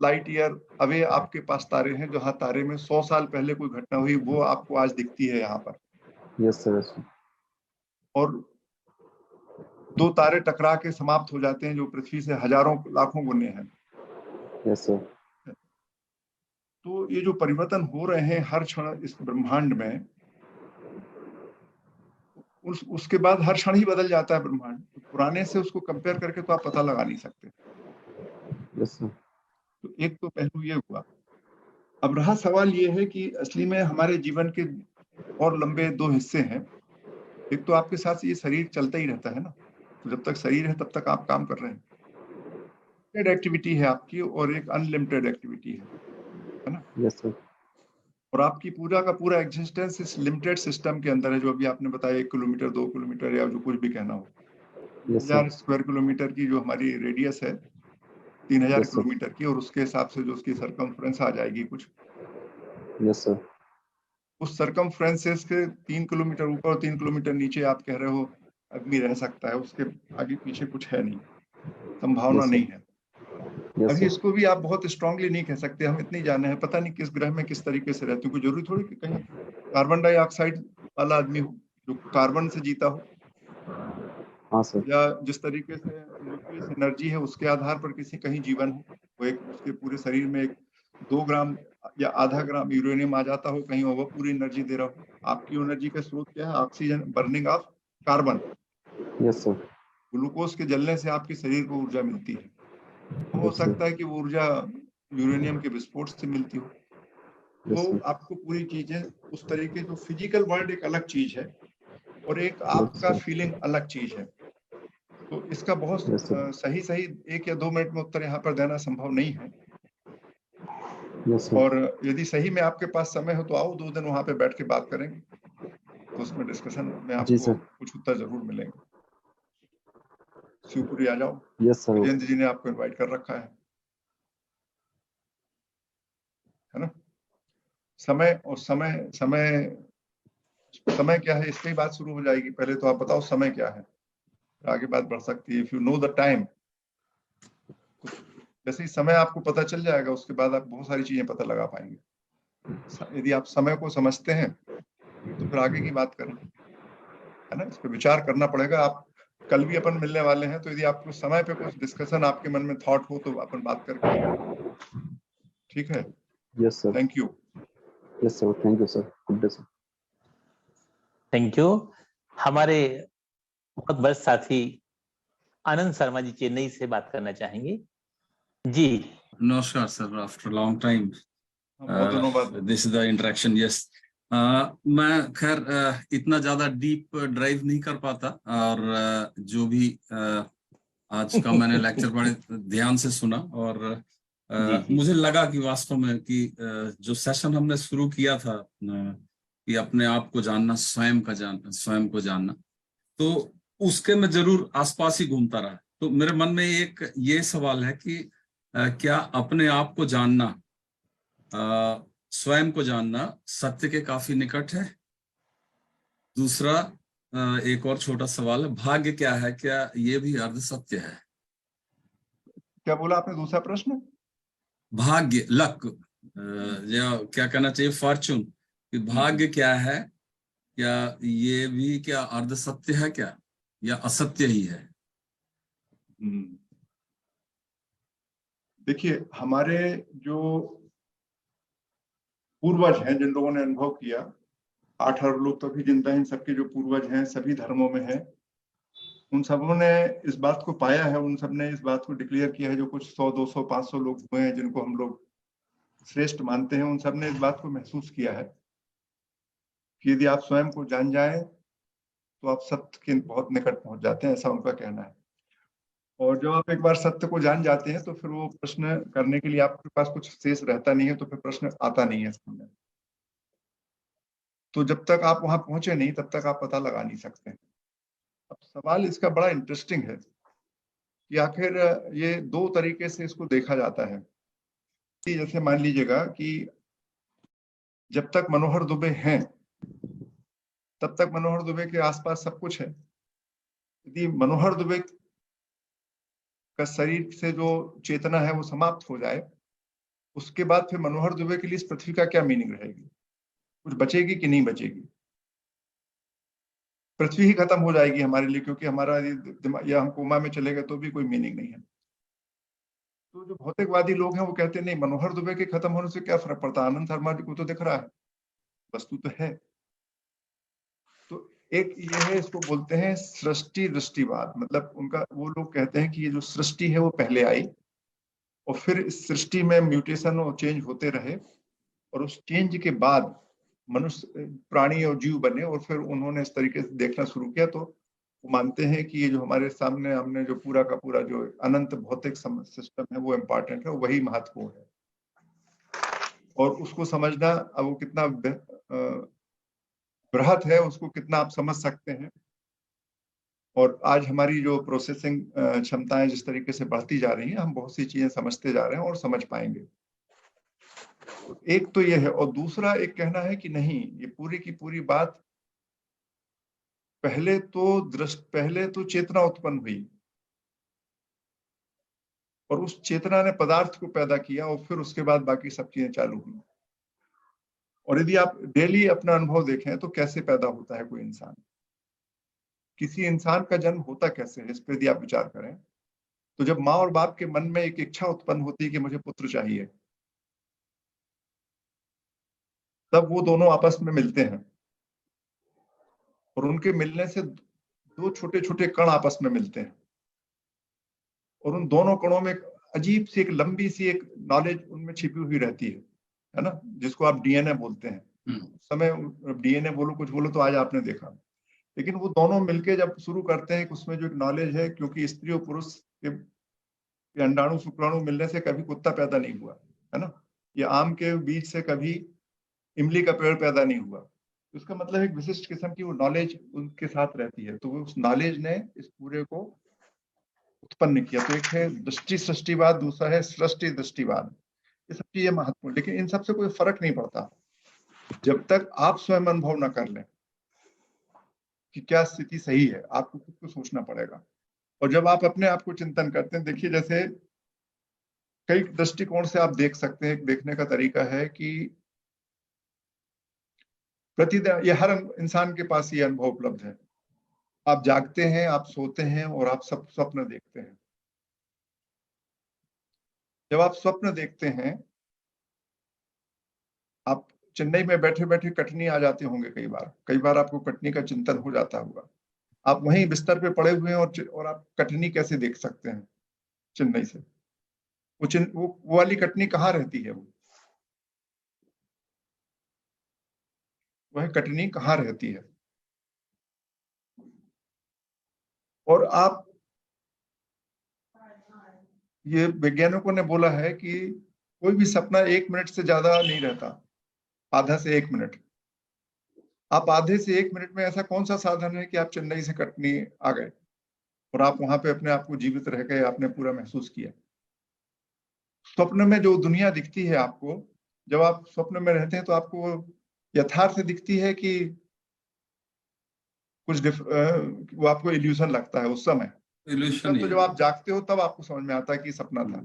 लाइट ईयर अवे आपके पास तारे हैं, जहां तारे में 100 साल पहले कोई घटना हुई वो आपको आज दिखती है यहाँ पर। Yes sir. Yes sir. और 2 तारे टकरा के समाप्त हो जाते हैं जो पृथ्वी से हजारों लाखों गुने हैं। Yes sir. तो ये जो परिवर्तन हो रहे हैं हर क्षण इस ब्रह्मांड में, उसके बाद हर क्षण ही बदल जाता है ब्रह्मांड। तो पुराने से उसको कंपेयर करके तो आप पता लगा नहीं सकते। Yes sir. तो एक तो पहलू ये हुआ। अब रहा सवाल ये है कि असली में हमारे जीवन के और लंबे 2 हिस्से हैं। एक तो आपके साथ ये शरीर चलता ही रहता है ना, तो जब तक शरीर है तब तक आप काम कर रहे हैं, लिमिटेड एक्टिविटी है आपकी, और एक अनलिमिटेड एक्टिविटी है ना। Yes sir. और आपकी पूरा का पूरा एग्जिस्टेंस इस लिमिटेड सिस्टम के अंदर है, जो अभी आपने बताया 1 किलोमीटर 2 किलोमीटर या जो कुछ भी कहना हो। Yes 1000 sir. स्क्वायर किलोमीटर की जो हमारी रेडियस है 3000 यस सर। किलोमीटर की, और उसके हिसाब से जो उसकी सरकमफ्रेंस आ जाएगी कुछ, यस सर। उस सरकमफ्रेंसेस के 3 किलोमीटर ऊपर और 3 किलोमीटर नीचे आप कह रहे हो आदमी रह सकता है, उसके आगे पीछे कुछ है नहीं, संभावना Yes, नहीं sir. है। यस अभी सर। इसको भी आप बहुत स्ट्रांगली नहीं कह सकते, हम इतनी जाने हैं, पता नहीं किस ग्रह में किस तरीके से रहते हो। कोई जरूरी थोड़ी कि कहीं कार्बन डाइऑक्साइड वाला आदमी हो जो कार्बन से जीता हो, हाँ सर। या जिस तरीके से न्यूक्लियस एनर्जी है उसके आधार पर किसी कहीं जीवन हो, वो एक उसके पूरे शरीर में 2 ग्राम या आधा ग्राम यूरेनियम आ जाता हो कहीं, और वो पूरी एनर्जी दे रहा हो। आपकी एनर्जी का स्रोत क्या है? Oxygen, burning of carbon. Yes sir. Glucose के जलने से आपके शरीर को ऊर्जा मिलती है। हो यस सर। सकता है कि वो ऊर्जा यूरेनियम के विस्फोट से मिलती हो। यस तो सर। आपको पूरी चीजें उस तरीके, जो फिजिकल वर्ल्ड एक अलग चीज है और एक यस आपका सर। फीलिंग अलग चीज है। तो इसका बहुत यस सर। सही सही 1 या 2 मिनट में उत्तर यहाँ पर देना संभव नहीं है। Yes sir. और यदि सही में आपके पास समय हो तो आओ 2 दिन वहां पे बैठ के बात करेंगे, तो उसमें डिस्कशन में जी आपको सर। कुछ उत्तर जरूर मिलेंगे। शिवपुरी आ जाओ, यस सर। विजेंद्र जी ने आपको इनवाइट कर रखा है ना। समय और समय समय समय क्या है, इसकी बात शुरू हो जाएगी। पहले तो आप बताओ समय क्या है, आगे बात बढ़ सकती है। If you know the time, जैसे ही समय आपको पता चल जाएगा उसके बाद आप बहुत सारी चीजें पता लगा पाएंगे। यदि आप समय को समझते हैं तो फिर आगे की बात करें, है ना। इस पर विचार करना पड़ेगा। आप कल भी अपन मिलने वाले हैं, तो यदि आपको समय पे कुछ डिस्कशन, आपके मन में थॉट हो तो अपन बात करके, ठीक है। Yes sir. Thank you. Yes sir. Thank you sir. Good day sir. Thank you. हमारे बहुत बड़े साथी आनंद शर्मा जी चेन्नई से बात करना चाहेंगे जी। नमस्कार सर, आफ्टर लॉन्ग टाइम बहुत दिनों बाद this is the interaction. Yes, मैं खैर इतना ज्यादा डीप ड्राइव नहीं कर पाता, और जो भी आज का मैंने लेक्चर बड़े ध्यान से सुना, और जी। मुझे लगा कि वास्तव में कि जो सेशन हमने शुरू किया था कि अपने आप को जानना, स्वयं को जानना, तो उसके मैं जरूर आसपास ही घूमता रहा। तो मेरे मन में एक ये सवाल है कि क्या अपने आप को जानना, स्वयं को जानना सत्य के काफी निकट है? दूसरा, एक और छोटा सवाल है, भाग्य क्या है, क्या ये भी अर्ध सत्य है? क्या बोला आपने दूसरा प्रश्न? भाग्य, लक, या क्या कहना चाहिए, फॉर्चून, कि भाग्य क्या है, क्या ये भी क्या अर्ध सत्य है क्या, या असत्य ही है? देखिए, हमारे जो पूर्वज हैं, जिन लोगों ने अनुभव किया, 8 अरब लोग तो अभी जिंदा हैं, सबके जो पूर्वज हैं सभी धर्मों में हैं, उन सबों ने इस बात को पाया है, उन सब ने इस बात को डिक्लेयर किया है। जो कुछ 100, 200, 500 लोग हुए हैं जिनको हम लोग श्रेष्ठ मानते हैं, उन सब ने इस बात को महसूस किया है कि यदि आप स्वयं को जान जाएं तो आप सत्य के बहुत निकट पहुंच जाते हैं, ऐसा उनका कहना है। और जब आप एक बार सत्य को जान जाते हैं तो फिर वो प्रश्न करने के लिए आपके पास कुछ शेष रहता नहीं है, तो फिर प्रश्न आता नहीं है सामने। तो जब तक आप वहां पहुंचे नहीं तब तक आप पता लगा नहीं सकते। अब सवाल इसका बड़ा इंटरेस्टिंग है कि आखिर ये दो तरीके से इसको देखा जाता है। जैसे मान लीजिएगा कि जब तक मनोहर दुबे हैं तब तक मनोहर दुबे के आसपास सब कुछ है। यदि मनोहर दुबे का शरीर से जो चेतना है वो समाप्त हो जाए, उसके बाद फिर मनोहर दुबे के लिए इस पृथ्वी का क्या मीनिंग रहेगी? कुछ बचेगी कि नहीं बचेगी? पृथ्वी ही खत्म हो जाएगी हमारे लिए, क्योंकि हमारा दिमाग या हम कोमा में चले गए तो भी कोई मीनिंग नहीं है। तो जो भौतिकवादी लोग हैं वो कहते हैं नहीं, मनोहर दुबे के खत्म होने से क्या फर्क पड़ता, आनंद शर्मा जी को तो दिख रहा है, वस्तु तो है। तो एक ये है, इसको बोलते हैं सृष्टि दृष्टिवाद। मतलब उनका, वो लोग कहते हैं कि ये जो सृष्टि है वो पहले आई और फिर इस सृष्टि में म्यूटेशन और चेंज होते रहे, और उस चेंज के बाद मनुष्य, प्राणी और जीव बने, और फिर उन्होंने इस तरीके से देखना शुरू किया। तो वो मानते हैं कि ये जो हमारे सामने हमने जो पूरा का पूरा जो अनंत भौतिक सिस्टम है वो इम्पोर्टेंट है, वही महत्वपूर्ण है। और उसको समझना, अब वो कितना बृहत है उसको कितना आप समझ सकते हैं। और आज हमारी जो प्रोसेसिंग क्षमताएं जिस तरीके से बढ़ती जा रही हैं, हम बहुत सी चीजें समझते जा रहे हैं और समझ पाएंगे। एक तो ये है, और दूसरा एक कहना है कि नहीं, ये पूरी की पूरी बात पहले तो चेतना उत्पन्न हुई और उस चेतना ने पदार्थ को पैदा किया और फिर उसके बाद बाकी सब चीजें चालू हुई। और यदि आप डेली अपना अनुभव देखें तो कैसे पैदा होता है कोई इंसान, किसी इंसान का जन्म होता कैसे है, इस पर यदि आप विचार करें तो जब माँ और बाप के मन में एक इच्छा उत्पन्न होती है कि मुझे पुत्र चाहिए, तब वो दोनों आपस में मिलते हैं और उनके मिलने से दो छोटे छोटे कण आपस में मिलते हैं, और उन दोनों कणों में एक अजीब सी, एक लंबी सी एक नॉलेज उनमें छिपी हुई रहती है ना, जिसको आप डीएनए बोलते हैं। उस समय डीएनए बोलो कुछ बोलो, तो आज आपने देखा, लेकिन वो दोनों मिलके जब शुरू करते हैं, उसमें जो एक नॉलेज है, क्योंकि स्त्री और पुरुष के अंडाणु शुक्राणु मिलने से कभी कुत्ता पैदा नहीं हुआ है ना, ये आम के बीज से कभी इमली का पेड़ पैदा नहीं हुआ। उसका मतलब एक विशिष्ट किस्म की वो नॉलेज उनके साथ रहती है, तो वो उस नॉलेज ने इस पूरे को उत्पन्न किया। तो एक है दृष्टि सृष्टिवाद, दूसरा है सृष्टि दृष्टिवाद। ये सब चीजें महत्वपूर्ण, लेकिन इन सबसे कोई फर्क नहीं पड़ता जब तक आप स्वयं अनुभव न कर लें कि क्या स्थिति सही है। आपको खुद को सोचना पड़ेगा। और जब आप अपने आप को चिंतन करते हैं, देखिए जैसे कई दृष्टिकोण से आप देख सकते हैं। एक देखने का तरीका है कि प्रतिदिन ये हर इंसान के पास ये अनुभव उपलब्ध है, आप जागते हैं, आप सोते हैं और आप सब स्वप्न देखते हैं। जब आप स्वप्न देखते हैं, आप चेन्नई में बैठे बैठे कटनी आ जाते होंगे, कई बार आपको कटनी का चिंतन हो जाता होगा। आप वहीं बिस्तर पे पड़े हुए हैं और आप कटनी कैसे देख सकते हैं चेन्नई से? वो वाली कटनी कहाँ रहती है? वह कटनी कहाँ रहती है? और आप, ये वैज्ञानिकों ने बोला है कि कोई भी सपना 1 मिनट से ज्यादा नहीं रहता, आधा से 1 मिनट। आप आधे से 1 मिनट में ऐसा कौन सा साधन है कि आप चेन्नई से कटनी आ गए और आप वहां पे अपने आप को जीवित रह गए, आपने पूरा महसूस किया। स्वप्न में जो दुनिया दिखती है आपको, जब आप स्वप्न में रहते हैं तो आपको यथार्थ दिखती है कि कुछ वो आपको इल्यूजन लगता है उस समय? इल्यूशन तो जब आप जागते हो तब आपको समझ में आता है कि सपना था।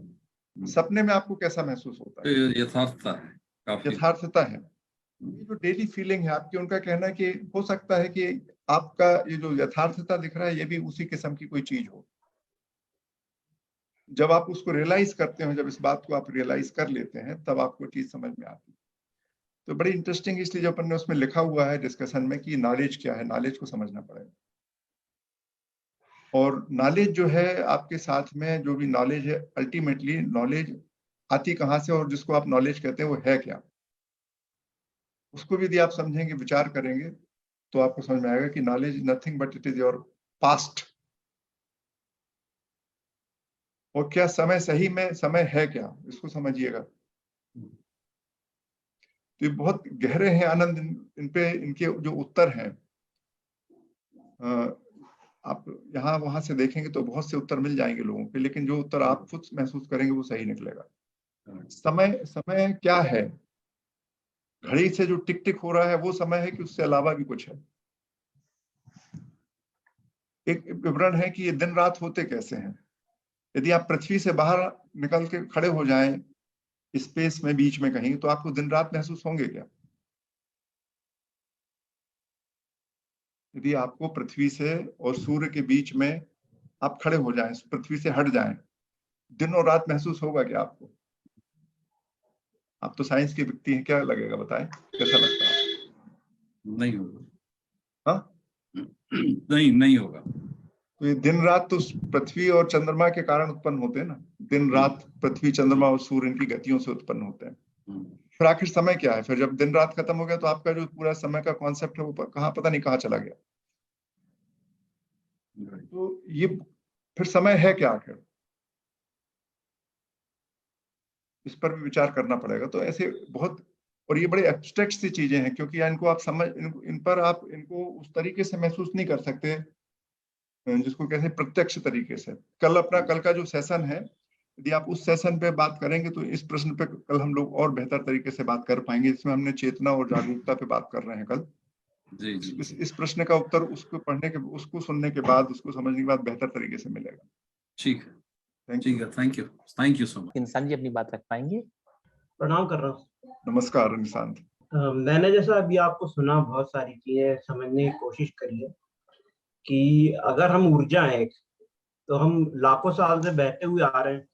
सपने में आपको कैसा महसूस होता है? यथार्थता है, काफी यथार्थता है। ये जो डेली फीलिंग है आपकी, उनका कहना है कि हो सकता है कि आपका ये जो यथार्थता दिख रहा है ये भी उसी किस्म की कोई चीज हो। जब आप उसको रियलाइज करते हो, जब इस बात को आप रियलाइज कर लेते हैं, तब आपको चीज समझ में आती है। तो बड़ी इंटरेस्टिंग इसलिए जो अपन ने उसमें लिखा हुआ है डिस्कशन में कि नॉलेज क्या है, नॉलेज को समझना पड़ेगा। और नॉलेज जो है आपके साथ में, जो भी नॉलेज है, अल्टीमेटली नॉलेज आती कहाँ से और जिसको आप नॉलेज कहते हैं वो है क्या, उसको भी यदि आप समझेंगे, विचार करेंगे, तो आपको समझ में आएगा कि knowledge is nothing but it is your past. और क्या समय, सही में समय है क्या, इसको समझिएगा। तो ये बहुत गहरे हैं आनंद, इन पे इनके जो उत्तर हैं, आप यहाँ वहां से देखेंगे तो बहुत से उत्तर मिल जाएंगे लोगों के, लेकिन जो उत्तर आप खुद महसूस करेंगे वो सही निकलेगा। समय, समय क्या है? घड़ी से जो टिक टिक हो रहा है वो समय है कि उससे अलावा भी कुछ है? एक विवरण है कि ये दिन रात होते कैसे हैं। यदि आप पृथ्वी से बाहर निकल के खड़े हो जाएं स्पेस में, बीच में कहीं, तो आपको दिन रात महसूस होंगे क्या? यदि आपको पृथ्वी से और सूर्य के बीच में आप खड़े हो जाएं, पृथ्वी से हट जाएं, दिन और रात महसूस होगा क्या आपको? आप तो साइंस के व्यक्ति हैं, क्या लगेगा, बताएं कैसा लगता है? नहीं होगा। हाँ, नहीं होगा। तो ये दिन रात तो पृथ्वी और चंद्रमा के कारण उत्पन्न होते हैं ना। दिन रात पृथ्वी, चंद्रमा और सूर्य इनकी गतियों से उत्पन्न होते हैं। फिर आखिर समय क्या है? फिर जब दिन रात खत्म हो गया तो आपका जो पूरा समय का कॉन्सेप्ट है वो कहाँ, पता नहीं कहाँ चला गया। तो ये फिर समय है क्या आखिर, इस पर भी विचार करना पड़ेगा। तो ऐसे बहुत, और ये बड़े एब्स्ट्रैक्ट सी चीजें हैं, क्योंकि इनको आप समझ, इन पर आप इनको उस तरीके से महसूस नहीं कर सकते जिसको कहते हैं प्रत्यक्ष तरीके से। कल का जो सेशन है, यदि आप उस सेशन पे बात करेंगे तो इस प्रश्न पे कल हम लोग और बेहतर तरीके से बात कर पाएंगे। इसमें हमने चेतना और जागरूकता पे बात कर रहे हैं कल। जी। इस प्रश्न का उत्तर उसको पढ़ने के, उसको सुनने के बाद, उसको समझने के बाद बेहतर तरीके से मिलेगा। ठीक है, ठीक है, थैंक यू सो मच। इंसान जी अपनी बात रख पाएंगे? प्रणाम कर रहा हूँ। नमस्कार निशांत। मैंने जैसा अभी आपको सुना, बहुत सारी चीजें समझने की कोशिश करी है कि अगर हम ऊर्जा हैं तो हम लाखों साल से बहते हुए आ रहे हैं,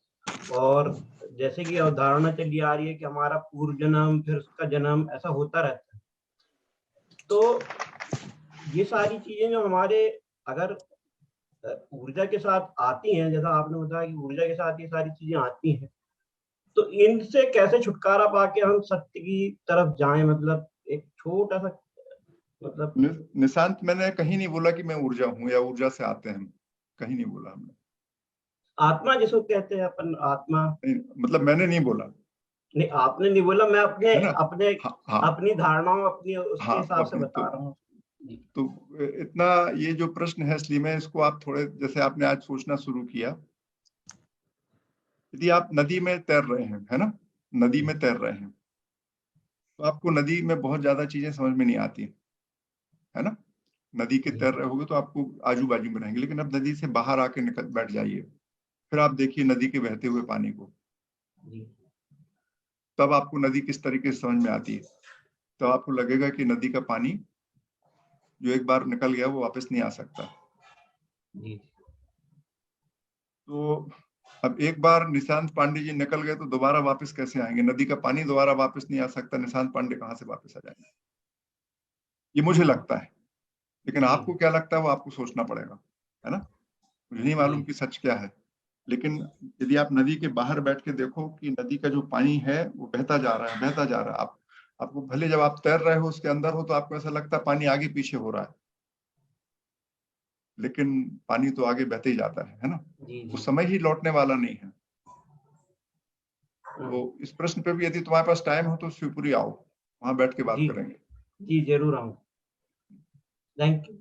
और जैसे कि अवधारणा चली आ रही है कि हमारा पूर्व जन्म, फिर उसका जन्म, ऐसा होता रहता है। तो ये सारी चीजें जो हमारे, अगर ऊर्जा के साथ आती हैं, जैसा आपने बताया कि ऊर्जा के साथ ये सारी चीजें आती हैं, तो इनसे कैसे छुटकारा पाके हम सत्य की तरफ जाएं? मतलब एक छोटा सा, मतलब निशांत, मैंने कहीं नहीं बोला कि मैं ऊर्जा हूं या ऊर्जा से आते हैं, कहीं नहीं बोला हमने। आत्मा जिसको कहते हैं अपन, आत्मा नहीं, मतलब मैंने नहीं बोला। नहीं, आपने नहीं बोला, मैं अपने है ना? अपने हाँ, अपनी धारणाओं, अपनी उसके हिसाब से अपनी बता रहा हूँ। तो इतना, ये जो प्रश्न है इसलिए मैं इसको, आप थोड़े, जैसे आपने आज सोचना शुरू किया, यदि आप नदी में तैर रहे हैं, है ना, नदी में तैर रहे हैं, तो आपको नदी में बहुत ज्यादा चीजें समझ में नहीं आती, है ना। नदी के तैर रहे होगे तो आपको आजू बाजू में रहेंगे, लेकिन अब नदी से बाहर आके निकल बैठ जाइए, फिर आप देखिए नदी के बहते हुए पानी को, तब आपको नदी किस तरीके से समझ में आती है। तो आपको लगेगा कि नदी का पानी जो एक बार निकल गया वो वापस नहीं आ सकता। तो अब एक बार निशांत पांडे जी निकल गए तो दोबारा वापस कैसे आएंगे? नदी का पानी दोबारा वापस नहीं आ सकता, निशांत पांडे कहाँ से वापस आ जाएंगे? ये मुझे लगता है, लेकिन आपको क्या लगता है वो आपको सोचना पड़ेगा, है ना। मुझे नहीं मालूम कि सच क्या है, लेकिन यदि आप नदी के बाहर बैठ के देखो कि नदी का जो पानी है वो बहता जा रहा है, बहता जा रहा है। आपको भले जब आप तैर रहे हो उसके अंदर हो तो आपको ऐसा लगता है पानी आगे पीछे हो रहा है, लेकिन पानी तो आगे बहते ही जाता है ना। वो समय ही लौटने वाला नहीं है। तो इस प्रश्न पे भी यदि तुम्हारे पास टाइम हो तो शिवपुरी आओ, वहां बैठ के बात करेंगे। जी जरूर आऊंगा, थैंक यू।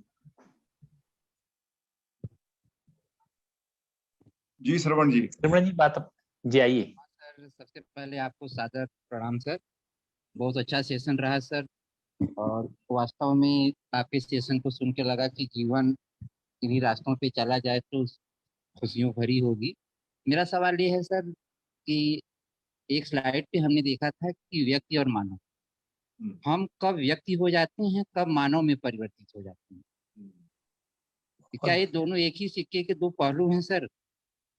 जी श्रवण जी। श्रवण जी बात, जी आइए। सर, सबसे पहले आपको सादर प्रणाम सर। बहुत अच्छा सेशन रहा सर, और वास्तव में आपके सेशन को सुन के लगा कि जीवन इन्हीं रास्तों पे चला जाए तो खुशियों भरी होगी। मेरा सवाल ये है सर कि एक स्लाइड पे हमने देखा था कि व्यक्ति और मानव, हम कब व्यक्ति हो जाते हैं, कब मानव में परिवर्तित हो जाते हैं? क्या ये दोनों एक ही सिक्के के दो पहलू हैं सर?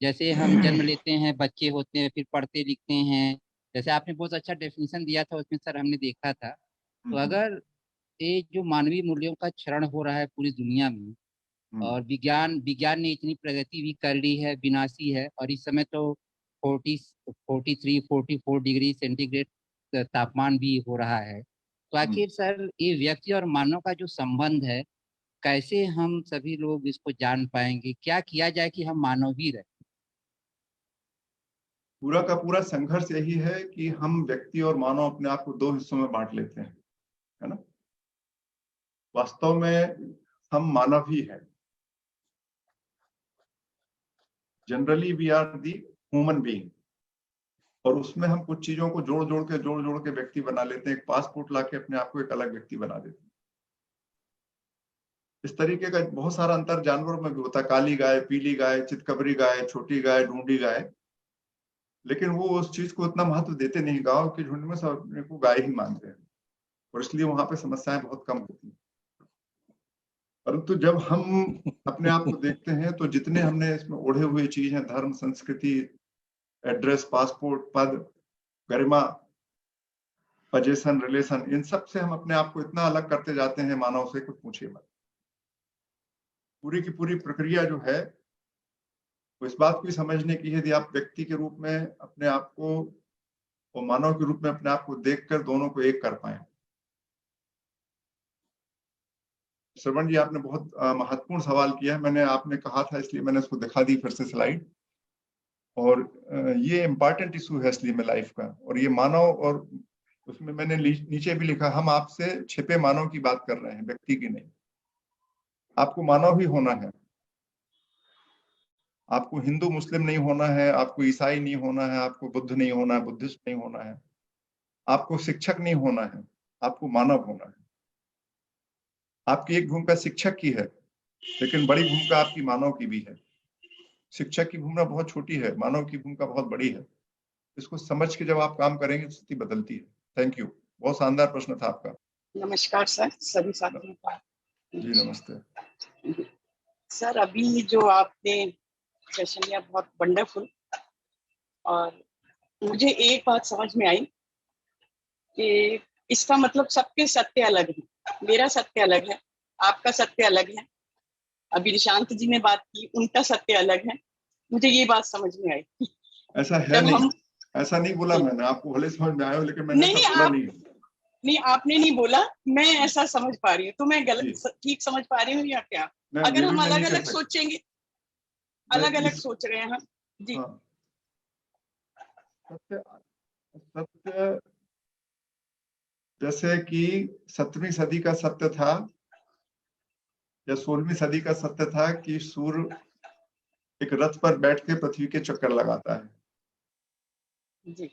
जैसे हम जन्म लेते हैं, बच्चे होते हैं, फिर पढ़ते लिखते हैं, जैसे आपने बहुत अच्छा डेफिनेशन दिया था उसमें सर, हमने देखा था। तो अगर ये जो मानवीय मूल्यों का क्षरण हो रहा है पूरी दुनिया में, और विज्ञान ने इतनी प्रगति भी कर ली है, विनाशी है, और इस समय तो 44 डिग्री सेंटीग्रेड तापमान भी हो रहा है, तो आखिर सर ये व्यक्ति और मानव का जो संबंध है, कैसे हम सभी लोग इसको जान पाएंगे? क्या किया जाए कि हम मानव भी रहे? पूरा का पूरा संघर्ष यही है कि हम व्यक्ति और मानव अपने आप को दो हिस्सों में बांट लेते हैं, है ना। वास्तव में हम मानव ही हैं। Generally we are the human being, और उसमें हम कुछ चीजों को जोड़ जोड़ के व्यक्ति बना लेते हैं। एक पासपोर्ट लाके अपने आप को एक अलग व्यक्ति बना देते हैं। इस तरीके का बहुत सारा अंतर जानवरों में भी होता है। काली गाय, पीली गाय, चितकबरी गाय, छोटी गाय, ढूंढी गाय, लेकिन वो उस चीज को उतना महत्व देते नहीं। गांव के झुंड में सब अपने को गाय ही मानते हैं, और इसलिए वहां पे समस्याएं बहुत कम होती हैं। परंतु जब हम अपने आप को देखते हैं तो जितने हमने इसमें ओढ़े हुए चीज हैं, धर्म, संस्कृति, एड्रेस, पासपोर्ट, पद, गरिमा, पोजीशन, रिलेशन, इन सब से हम अपने आप को इतना अलग करते जाते हैं मानव से, कुछ पूछिए मत। पूरी की पूरी प्रक्रिया जो है वो इस बात को ही समझने की है, यदि आप व्यक्ति के रूप में अपने आप को और मानव के रूप में अपने आप को देखकर दोनों को एक कर पाए। श्रवण जी, आपने बहुत महत्वपूर्ण सवाल किया है। मैंने आपने कहा था इसलिए मैंने उसको दिखा दी फिर से स्लाइड, और ये इम्पोर्टेंट इशू है इसलिए में लाइफ का। और ये मानव, और उसमें मैंने नीचे भी लिखा, हम आपसे छिपे मानव की बात कर रहे हैं, व्यक्ति की नहीं। आपको मानव ही होना है। आपको हिंदू मुस्लिम नहीं होना है, आपको ईसाई नहीं होना है, आपको बुद्ध नहीं होना है, बुद्धिस्ट नहीं होना है, आपको शिक्षक नहीं होना है, आपको मानव होना है। आपकी एक भूमिका शिक्षक की है, लेकिन बड़ी भूमिका आपकी मानव की भी है। शिक्षक की भूमिका बहुत छोटी है, मानव की भूमिका बहुत बड़ी है। इसको समझ के जब आप काम करेंगे तो स्थिति बदलती है। थैंक यू, बहुत शानदार प्रश्न था आपका। नमस्कार सर, सभी साथियों का। जी नमस्ते सर। अभी जो आपने सेशन लिया बहुत वंडरफुल, और मुझे एक बात समझ में आई कि इसका मतलब सबके सत्य अलग है। मेरा सत्य अलग है, आपका सत्य अलग है, अभी निशांत जी ने बात की, उनका सत्य अलग है। मुझे ये बात समझ में आई। ऐसा है नहीं, ऐसा नहीं बोला मैंने, आपको भले समझ में आया हो, लेकिन मैंने ऐसा बोला नहीं, आपने नहीं बोला, मैं ऐसा समझ पा रही हूँ। तो मैं गलत ठीक समझ पा रही हूँ या क्या? अगर हम अलग अलग सोचेंगे, अलग अलग सोच रहे हैं हम जी। सत्य जैसे कि 7वीं सदी का सत्य था या 16वीं सदी का सत्य था कि सूर्य एक रथ पर बैठ के पृथ्वी के चक्कर लगाता है जी।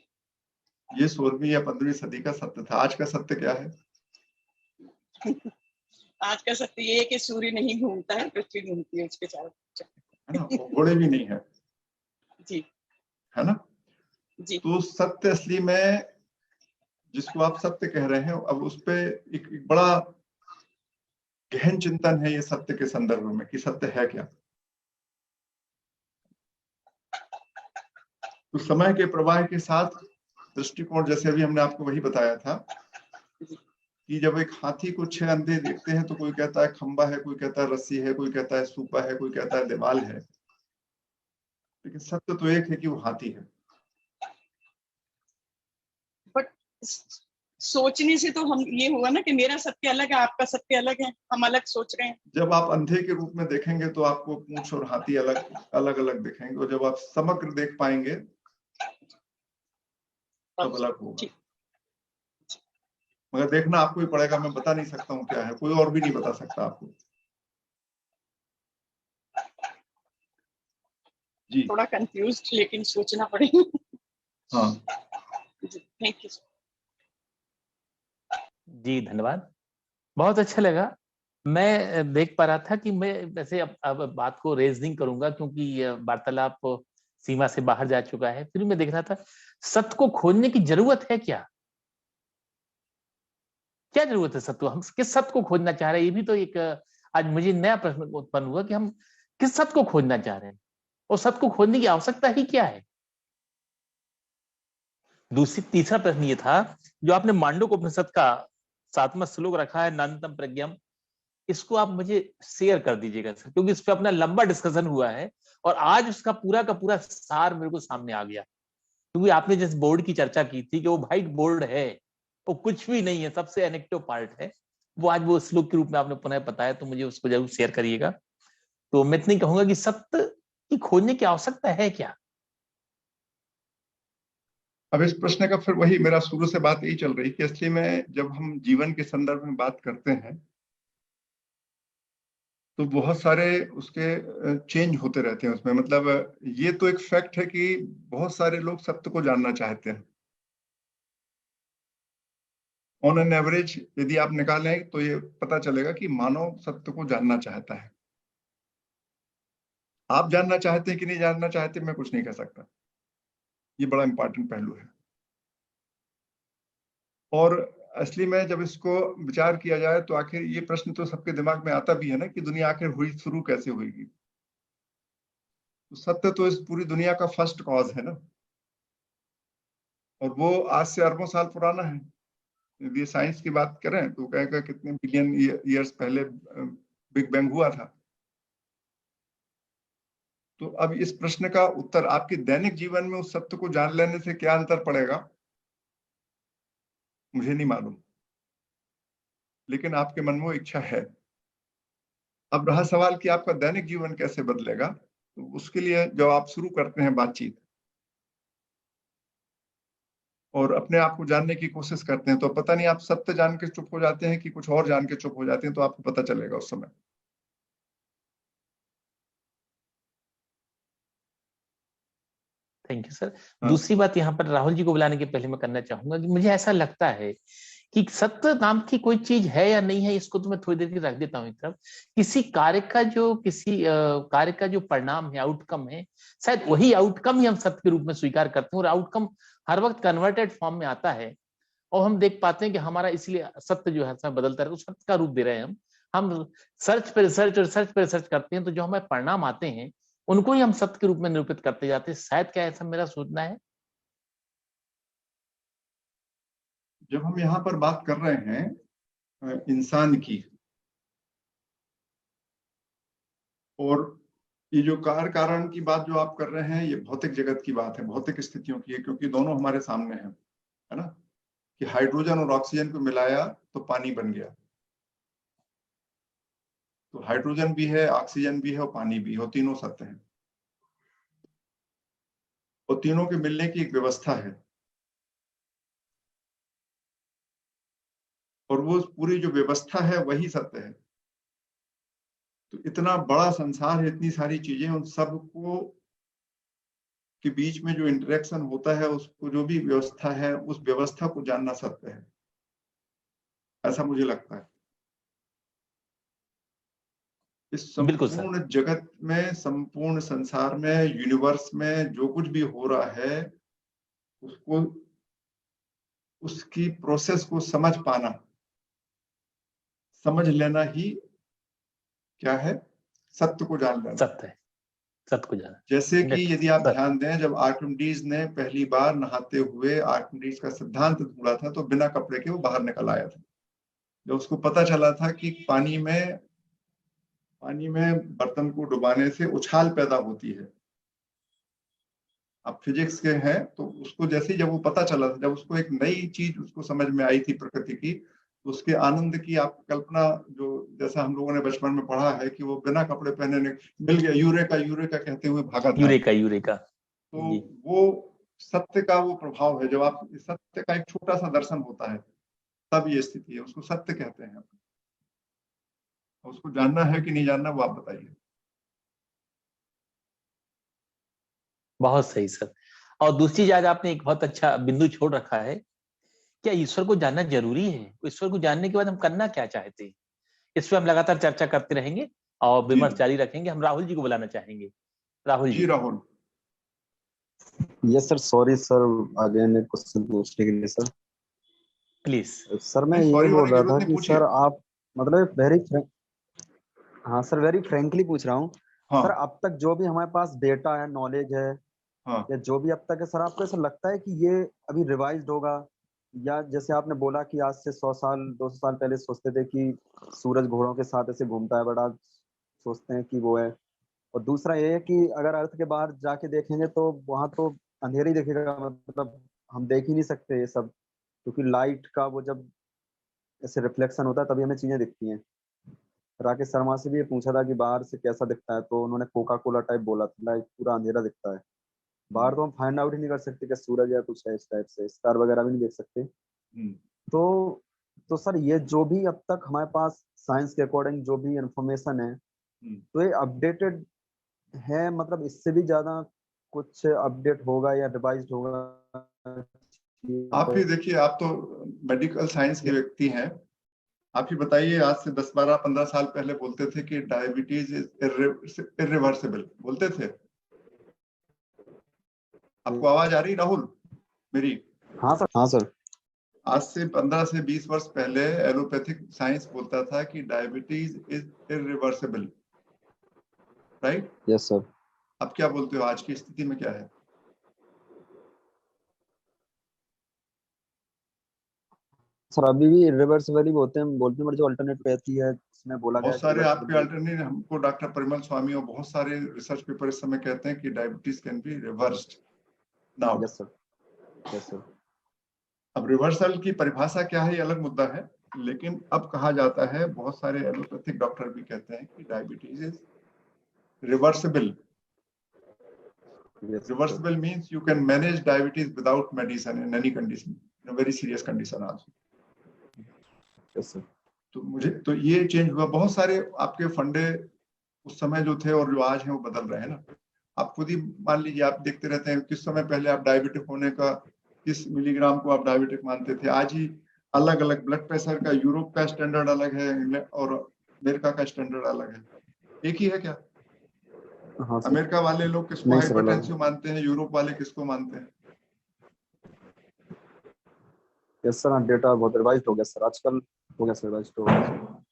ये 16वीं या 15वीं सदी का सत्य था। आज का सत्य क्या है? आज का सत्य ये है कि सूर्य नहीं घूमता है, पृथ्वी घूमती है उसके चारों, है ना। घोड़े भी नहीं है जी, है ना जी। तो सत्य असली में जिसको आप सत्य कह रहे हैं, अब उस पे एक बड़ा गहन चिंतन है ये सत्य के संदर्भ में कि सत्य है क्या। तो समय के प्रवाह के साथ दृष्टिकोण, जैसे अभी हमने आपको वही बताया था कि जब एक हाथी को 6 अंधे देखते हैं तो कोई कहता है खंबा है, कोई कहता है रस्सी है, कोई कहता है सूपा है, कोई कहता है दीवाल है, लेकिन सत्य तो एक है कि वो हाथी है। बट सोचने से तो हम ये हुआ ना कि मेरा सत्य अलग है, आपका सत्य अलग है, हम अलग सोच रहे हैं। जब आप अंधे के रूप में देखेंगे तो आपको पूंछ और हाथी अलग अलग दिखेंगे, और जब आप समग्र देख पाएंगे तब अलग होगा। मगर देखना आपको ही पड़ेगा, मैं बता नहीं सकता हूँ क्या है, कोई और भी नहीं बता सकता आपको। जी थोड़ा कंफ्यूज्ड, लेकिन सोचना पड़ेगा। हाँ थैंक यू। जी धन्यवाद, बहुत अच्छा लगा। मैं देख पा रहा था कि मैं वैसे अब बात को रेज नहीं करूंगा क्योंकि ये वार्तालाप सीमा से बाहर जा चुका है। फिर मैं देख रहा था सत्य को खोजने की जरूरत है क्या? क्या जरूरत है सत्य? हम किस सत्य को खोजना चाह रहे हैं? ये भी तो एक आज मुझे नया प्रश्न उत्पन्न हुआ कि हम किस सत्य को खोजना चाह रहे हैं और सत्य को खोजने की आवश्यकता ही क्या है? तीसरा प्रश्न ये था जो आपने मांडूक्य उपनिषद का 7वां श्लोक रखा है, नान्यतम प्रज्ञम, इसको आप मुझे शेयर कर दीजिएगा सर, क्योंकि इस पे अपना लंबा डिस्कशन हुआ है और आज उसका पूरा का पूरा सार मेरे को सामने आ गया। क्योंकि आपने जिस बोर्ड की चर्चा की थी कि वो व्हाइट बोर्ड है, वो कुछ भी नहीं है, सबसे एनेक्टिव पार्ट है, वो आज वो श्लोक के रूप में आपने पुनः बताया, तो मुझे उसको जरूर शेयर करिएगा। तो मैं इतना कहूंगा कि सत्य की खोजने की आवश्यकता है क्या? अब इस प्रश्न का फिर वही मेरा शुरू से बात यही चल रही कि असली में जब हम जीवन के संदर्भ में बात करते हैं तो बहुत सारे उसके चेंज होते रहते हैं उसमें। मतलब ये तो एक फैक्ट है कि बहुत सारे लोग सत्य को जानना चाहते हैं। ऑन एन एवरेज यदि आप निकालें तो ये पता चलेगा कि मानव सत्य को जानना चाहता है। आप जानना चाहते हैं कि नहीं जानना चाहते, मैं कुछ नहीं कह सकता। ये बड़ा इंपॉर्टेंट पहलू है। और असली में जब इसको विचार किया जाए तो आखिर ये प्रश्न तो सबके दिमाग में आता भी है ना कि दुनिया आखिर हुई, शुरू कैसे हुई। तो सत्य तो इस पूरी दुनिया का फर्स्ट कॉज है ना, और वो आज से अरबों साल पुराना है। यदि साइंस की बात करें तो कहेगा कितने बिलियन ईयर्स पहले बिग बैंग हुआ था। तो अब इस प्रश्न का उत्तर आपके दैनिक जीवन में उस सत्य को जान लेने से क्या अंतर पड़ेगा मुझे नहीं मालूम, लेकिन आपके मन में वो इच्छा है। अब रहा सवाल कि आपका दैनिक जीवन कैसे बदलेगा, तो उसके लिए जब आप शुरू करते हैं बातचीत और अपने आप को जानने की कोशिश करते हैं, तो पता नहीं आप सत्य जान के चुप हो जाते हैं कि कुछ और जान के चुप हो जाते हैं, तो आपको पता चलेगा उस समय। Thank you sir. हाँ। दूसरी बात यहाँ पर राहुल जी को बुलाने के पहले मैं करना चाहूंगा कि मुझे ऐसा लगता है कि सत्य नाम की कोई चीज है या नहीं है, इसको तो मैं थोड़ी देर के रख देता हूँ एक तरफ। किसी कार्य का जो परिणाम है, आउटकम है, शायद वही आउटकम ही हम सत्य के रूप में स्वीकार करते हैं, और आउटकम हर वक्त कन्वर्टेड फॉर्म में आता है। और हम देख पाते हैं कि हमारा इसलिए सत्य जो है समय बदलता है, तो सत्य का रूप दे रहे हैं हम सर्च पे रिसर्च और रिसर्च पे रिसर्च करते हैं, तो जो हमें परिणाम आते हैं उनको ही हम सत्य के रूप में निरूपित करते जाते हैं। शायद क्या ऐसा मेरा सोचना है? जब हम यहाँ पर बात कर रहे हैं इंसान की, और ये जो कार्य कारण की बात जो आप कर रहे हैं, ये भौतिक जगत की बात है, भौतिक स्थितियों की है, क्योंकि दोनों हमारे सामने है ना, कि हाइड्रोजन और ऑक्सीजन को मिलाया तो पानी बन गया। तो हाइड्रोजन भी है, ऑक्सीजन भी है और पानी भी है, और तीनों सत्य हैं, और तीनों के मिलने की एक व्यवस्था है। और वो पूरी जो व्यवस्था है वही सत्य है। तो इतना बड़ा संसार है, इतनी सारी चीजें, उन सबको के बीच में जो इंटरेक्शन होता है, उसको जो भी व्यवस्था है, उस व्यवस्था को जानना सत्य है, ऐसा मुझे लगता है। इस बिल्कुल सर। संपूर्ण जगत में, संपूर्ण संसार में, यूनिवर्स में जो कुछ भी हो रहा है, उसको, उसकी प्रोसेस को समझ पाना, समझ लेना ही क्या है, सत्य को जान लेना। सत्य है, सत्य को जाना। जैसे कि यदि आप सत्य। ध्यान दें, जब आर्किमिडीज ने पहली बार नहाते हुए आर्किमिडीज का सिद्धांत ढूंढा था, तो बिना कपड़े के वो बाहर निकल आया था। जब उसको पता चला था कि पानी में बर्तन को डुबाने से उछाल पैदा होती है, आप फिजिक्स के हैं, तो उसको जैसे जब वो पता चला था, जब उसको एक नई चीज उसको समझ में आई थी प्रकृति की, तो उसके आनंद की आप कल्पना, जो जैसा हम लोगों ने बचपन में पढ़ा है कि वो बिना कपड़े पहने मिल गया, यूरेका यूरेका कहते हुए भागा था। यूरेका। तो वो सत्य का वो प्रभाव है। जब आप सत्य का एक छोटा सा दर्शन होता है, तब ये स्थिति है, उसको सत्य कहते हैं। उसको जानना है कि नहीं जानना, वो आप बताइए। बहुत सही सर। और दूसरी चीज, आज आपने एक बहुत अच्छा बिंदु छोड़ रखा है, क्या ईश्वर को जानना जरूरी है? ईश्वर को जानने के बाद हम करना क्या चाहते हैं, इस पे हम लगातार चर्चा करते रहेंगे और विमर्श जारी रखेंगे। हम राहुल जी को बुलाना चाहेंगे। Rahul ji. Rahul. Yes sir, sorry sir, again एक क्वेश्चन पूछने के लिए सर। प्लीज। सर मैं ये बोल रहा था कि सर आप मतलब हाँ सर, वेरी फ्रेंकली पूछ रहा हूँ। हाँ। सर अब तक जो भी हमारे पास डेटा है, नॉलेज है, हाँ। या जो भी अब तक है सर, आपको ऐसा लगता है कि ये अभी रिवाइज्ड होगा, या जैसे आपने बोला कि आज से 100 साल 200 साल पहले सोचते थे कि सूरज घोड़ों के साथ ऐसे घूमता है, बट आज सोचते हैं कि वो है। और दूसरा ये है कि अगर अर्थ के बाहर जाके देखेंगे तो वहां तो अंधेरा ही दिखेगा, मतलब हम देख ही नहीं सकते ये सब, क्योंकि लाइट का वो जब ऐसे रिफ्लेक्शन होता है तभी हमें चीजें दिखती हैं। राकेश शर्मा से भी ये पूछा था कि बाहर से कैसा दिखता है, तो उन्होंने कोका कोला टाइप बोला था, लाइक पूरा अंधेरा दिखता है बाहर, तो हम फाइंड आउट ही नहीं कर सकते कि सूरज या कुछ है इस टाइप से, स्टार वगैरह भी नहीं देख सकते। तो सर ये जो भी अब तक हमारे पास साइंस के अकॉर्डिंग जो भी इंफॉर्मेशन है, तो ये अपडेटेड है, मतलब इससे भी ज्यादा कुछ अपडेट होगा या रिवाइज्ड होगा? आप ही देखिए, आप तो मेडिकल साइंस के व्यक्ति हैं, आप ही बताइए, आज से 10, 12, 15 साल पहले बोलते थे कि डायबिटीज इज इरिवर्सिबल, बोलते थे। आपको आवाज आ रही राहुल मेरी? हाँ सर, हाँ सर। आज से 15 से 20 वर्ष पहले एलोपैथिक साइंस बोलता था कि diabetes is irreversible, right? Yes sir. अब क्या बोलते हो, आज की स्थिति में क्या है? सर अभी भी इरिवर्सिबल ही बोलते हैं, बट जो अल्टरनेट रहती है उसमें बोला गया बहुत है सारे reversible आपके अल्टरनेट, हमको डॉक्टर परिमल स्वामी और बहुत सारे रिसर्च पेपर इस समय कहते हैं कि diabetes can be reversed now. Yes sir, yes sir. अब रिवर्सल की परिभाषा क्या है ये अलग मुद्दा है, लेकिन अब कहा जाता है, बहुत सारे एलोपैथिक डॉक्टर भी कहते हैं कि diabetes is reversible. Reversible means you can manage diabetes without medicine in any condition, in a very serious condition also. Yes sir. तो मुझे तो ये चेंज हुआ, बहुत सारे आपके फंडे उस समय जो थे और जो आज हैं वो बदल रहे हैं ना। आप खुद ही मान लीजिए, आप देखते रहते हैं किस समय पहले आप डायबिटिक होने का किस मिलीग्राम को आप डायबिटिक मानते थे, आज ही अलग अलग ब्लड प्रेशर का यूरोप का स्टैंडर्ड अलग है और अमेरिका का स्टैंडर्ड अलग है। एक ही है क्या? हाँ, अमेरिका वाले लोग किसको हाइपरटेंसिव मानते हैं, यूरोप वाले किसको मानते हैं? यस सर, डेटा बहुत रिवाइज्ड हो गया सर, आजकल हो गया सर रिवाइज्ड हो गया।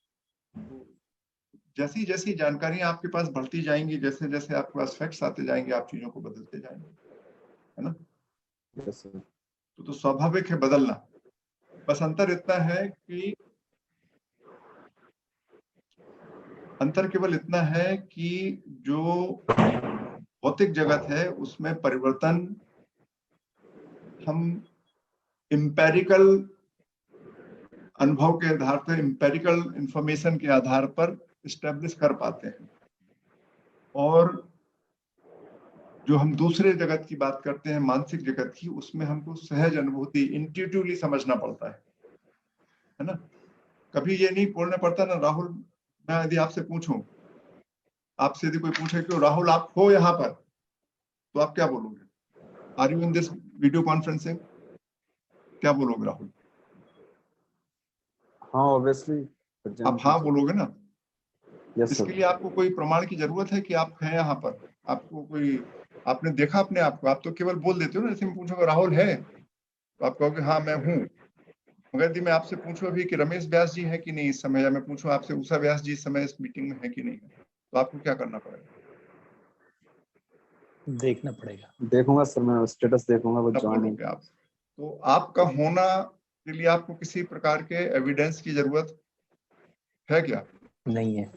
जैसी जैसी जानकारी आपके पास बढ़ती जाएंगी, जैसे जैसे आपके पास फैक्ट्स आते जाएंगे, आप चीजों को बदलते जाएंगे, है ना? Yes sir. तो स्वाभाविक है बदलना। बस अंतर इतना है कि केवल इतना है कि जो भौतिक जगत है उसमें परिवर्तन हम एम्पेरिकल अनुभव के आधार पर, एम्पेरिकल इंफॉर्मेशन के आधार पर एस्टेब्लिश कर पाते हैं, और जो हम दूसरे जगत की बात करते हैं, मानसिक जगत की, उसमें हमको सहज अनुभूति, इंट्यूटिवली समझना पड़ता है ना? कभी ये नहीं बोलना पड़ता ना राहुल, मैं यदि आपसे पूछूं, आपसे यदि कोई पूछे कि राहुल आप हो यहाँ पर, तो आप क्या बोलोगे? Are you in this video conferencing? क्या बोलोगे राहुल? हाँ ऑब्वियसली आप हाँ बोलोगे ना? यस इसके लिए आपको कोई प्रमाण की जरूरत है कि आप हैं यहाँ पर? आपको कोई, आपने देखा अपने आप को? आप तो केवल बोल देते हो ना। जैसे मैं पूछूंगा राहुल है, तो आप कहोगे हाँ मैं हूँ। मगर यदि मैं आपसे पूछूं अभी कि रमेश व्यास जी है कि नहीं इस समय, या मैं पूछूं आपसे उषा व्यास जी इस समय इस मीटिंग में है कि नहीं है, तो आपको क्या करना पड़ेगा? देखना पड़ेगा। देखूंगा सर, मैं स्टेटस देखूंगा वो बोलोगे आप। तो आपका होना के लिए आपको किसी प्रकार के एविडेंस की जरूरत है क्या? नहीं है।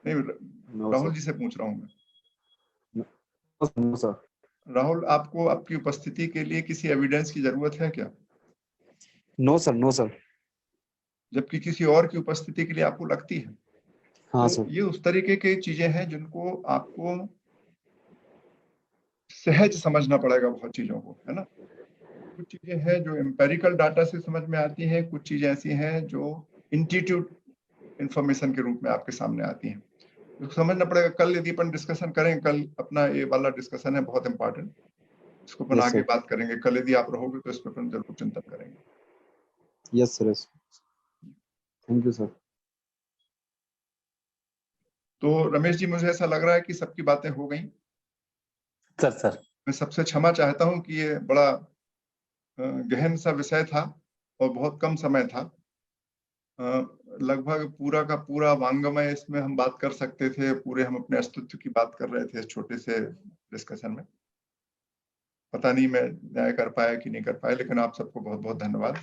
नहीं, राहुल जी से पूछ रहा हूँ मैं। सर राहुल, आपको आपकी उपस्थिति के लिए किसी एविडेंस की जरूरत है क्या? No sir, no sir. जबकि किसी और की उपस्थिति के लिए आपको लगती है। हाँ तो सर। ये उस तरीके की चीजें हैं जिनको आपको सहज समझना पड़ेगा, बहुत चीजों को, है ना? कुछ चीजें हैं जो एम्पेरिकल डाटा से समझ में आती हैं, कुछ चीजें ऐसी हैं जो इंस्टीट्यूट इंफॉर्मेशन के रूप में आपके सामने आती हैं, तो समझना पड़ेगा। कल यदि अपन डिस्कशन करें, कल अपना ये वाला डिस्कशन है बहुत इंपॉर्टेंट, इसको अपन Yes, आगे sir. बात करेंगे। कल यदि आप रहोगे तो इस पर अपन जरूर चिंतन करेंगे। Yes sir, thank you sir. तो रमेश जी, मुझे ऐसा लग रहा है कि सबकी बातें हो गई। सर मैं सबसे क्षमा चाहता हूं कि ये बड़ा गहन सा विषय था और बहुत कम समय था। लगभग पूरा का पूरा वांग्मय इसमें हम बात कर सकते थे, पूरे हम अपने अस्तित्व की बात कर रहे थे इस छोटे से डिस्कशन में। पता नहीं मैं न्याय कर पाया कि नहीं कर पाया, लेकिन आप सबको बहुत बहुत धन्यवाद।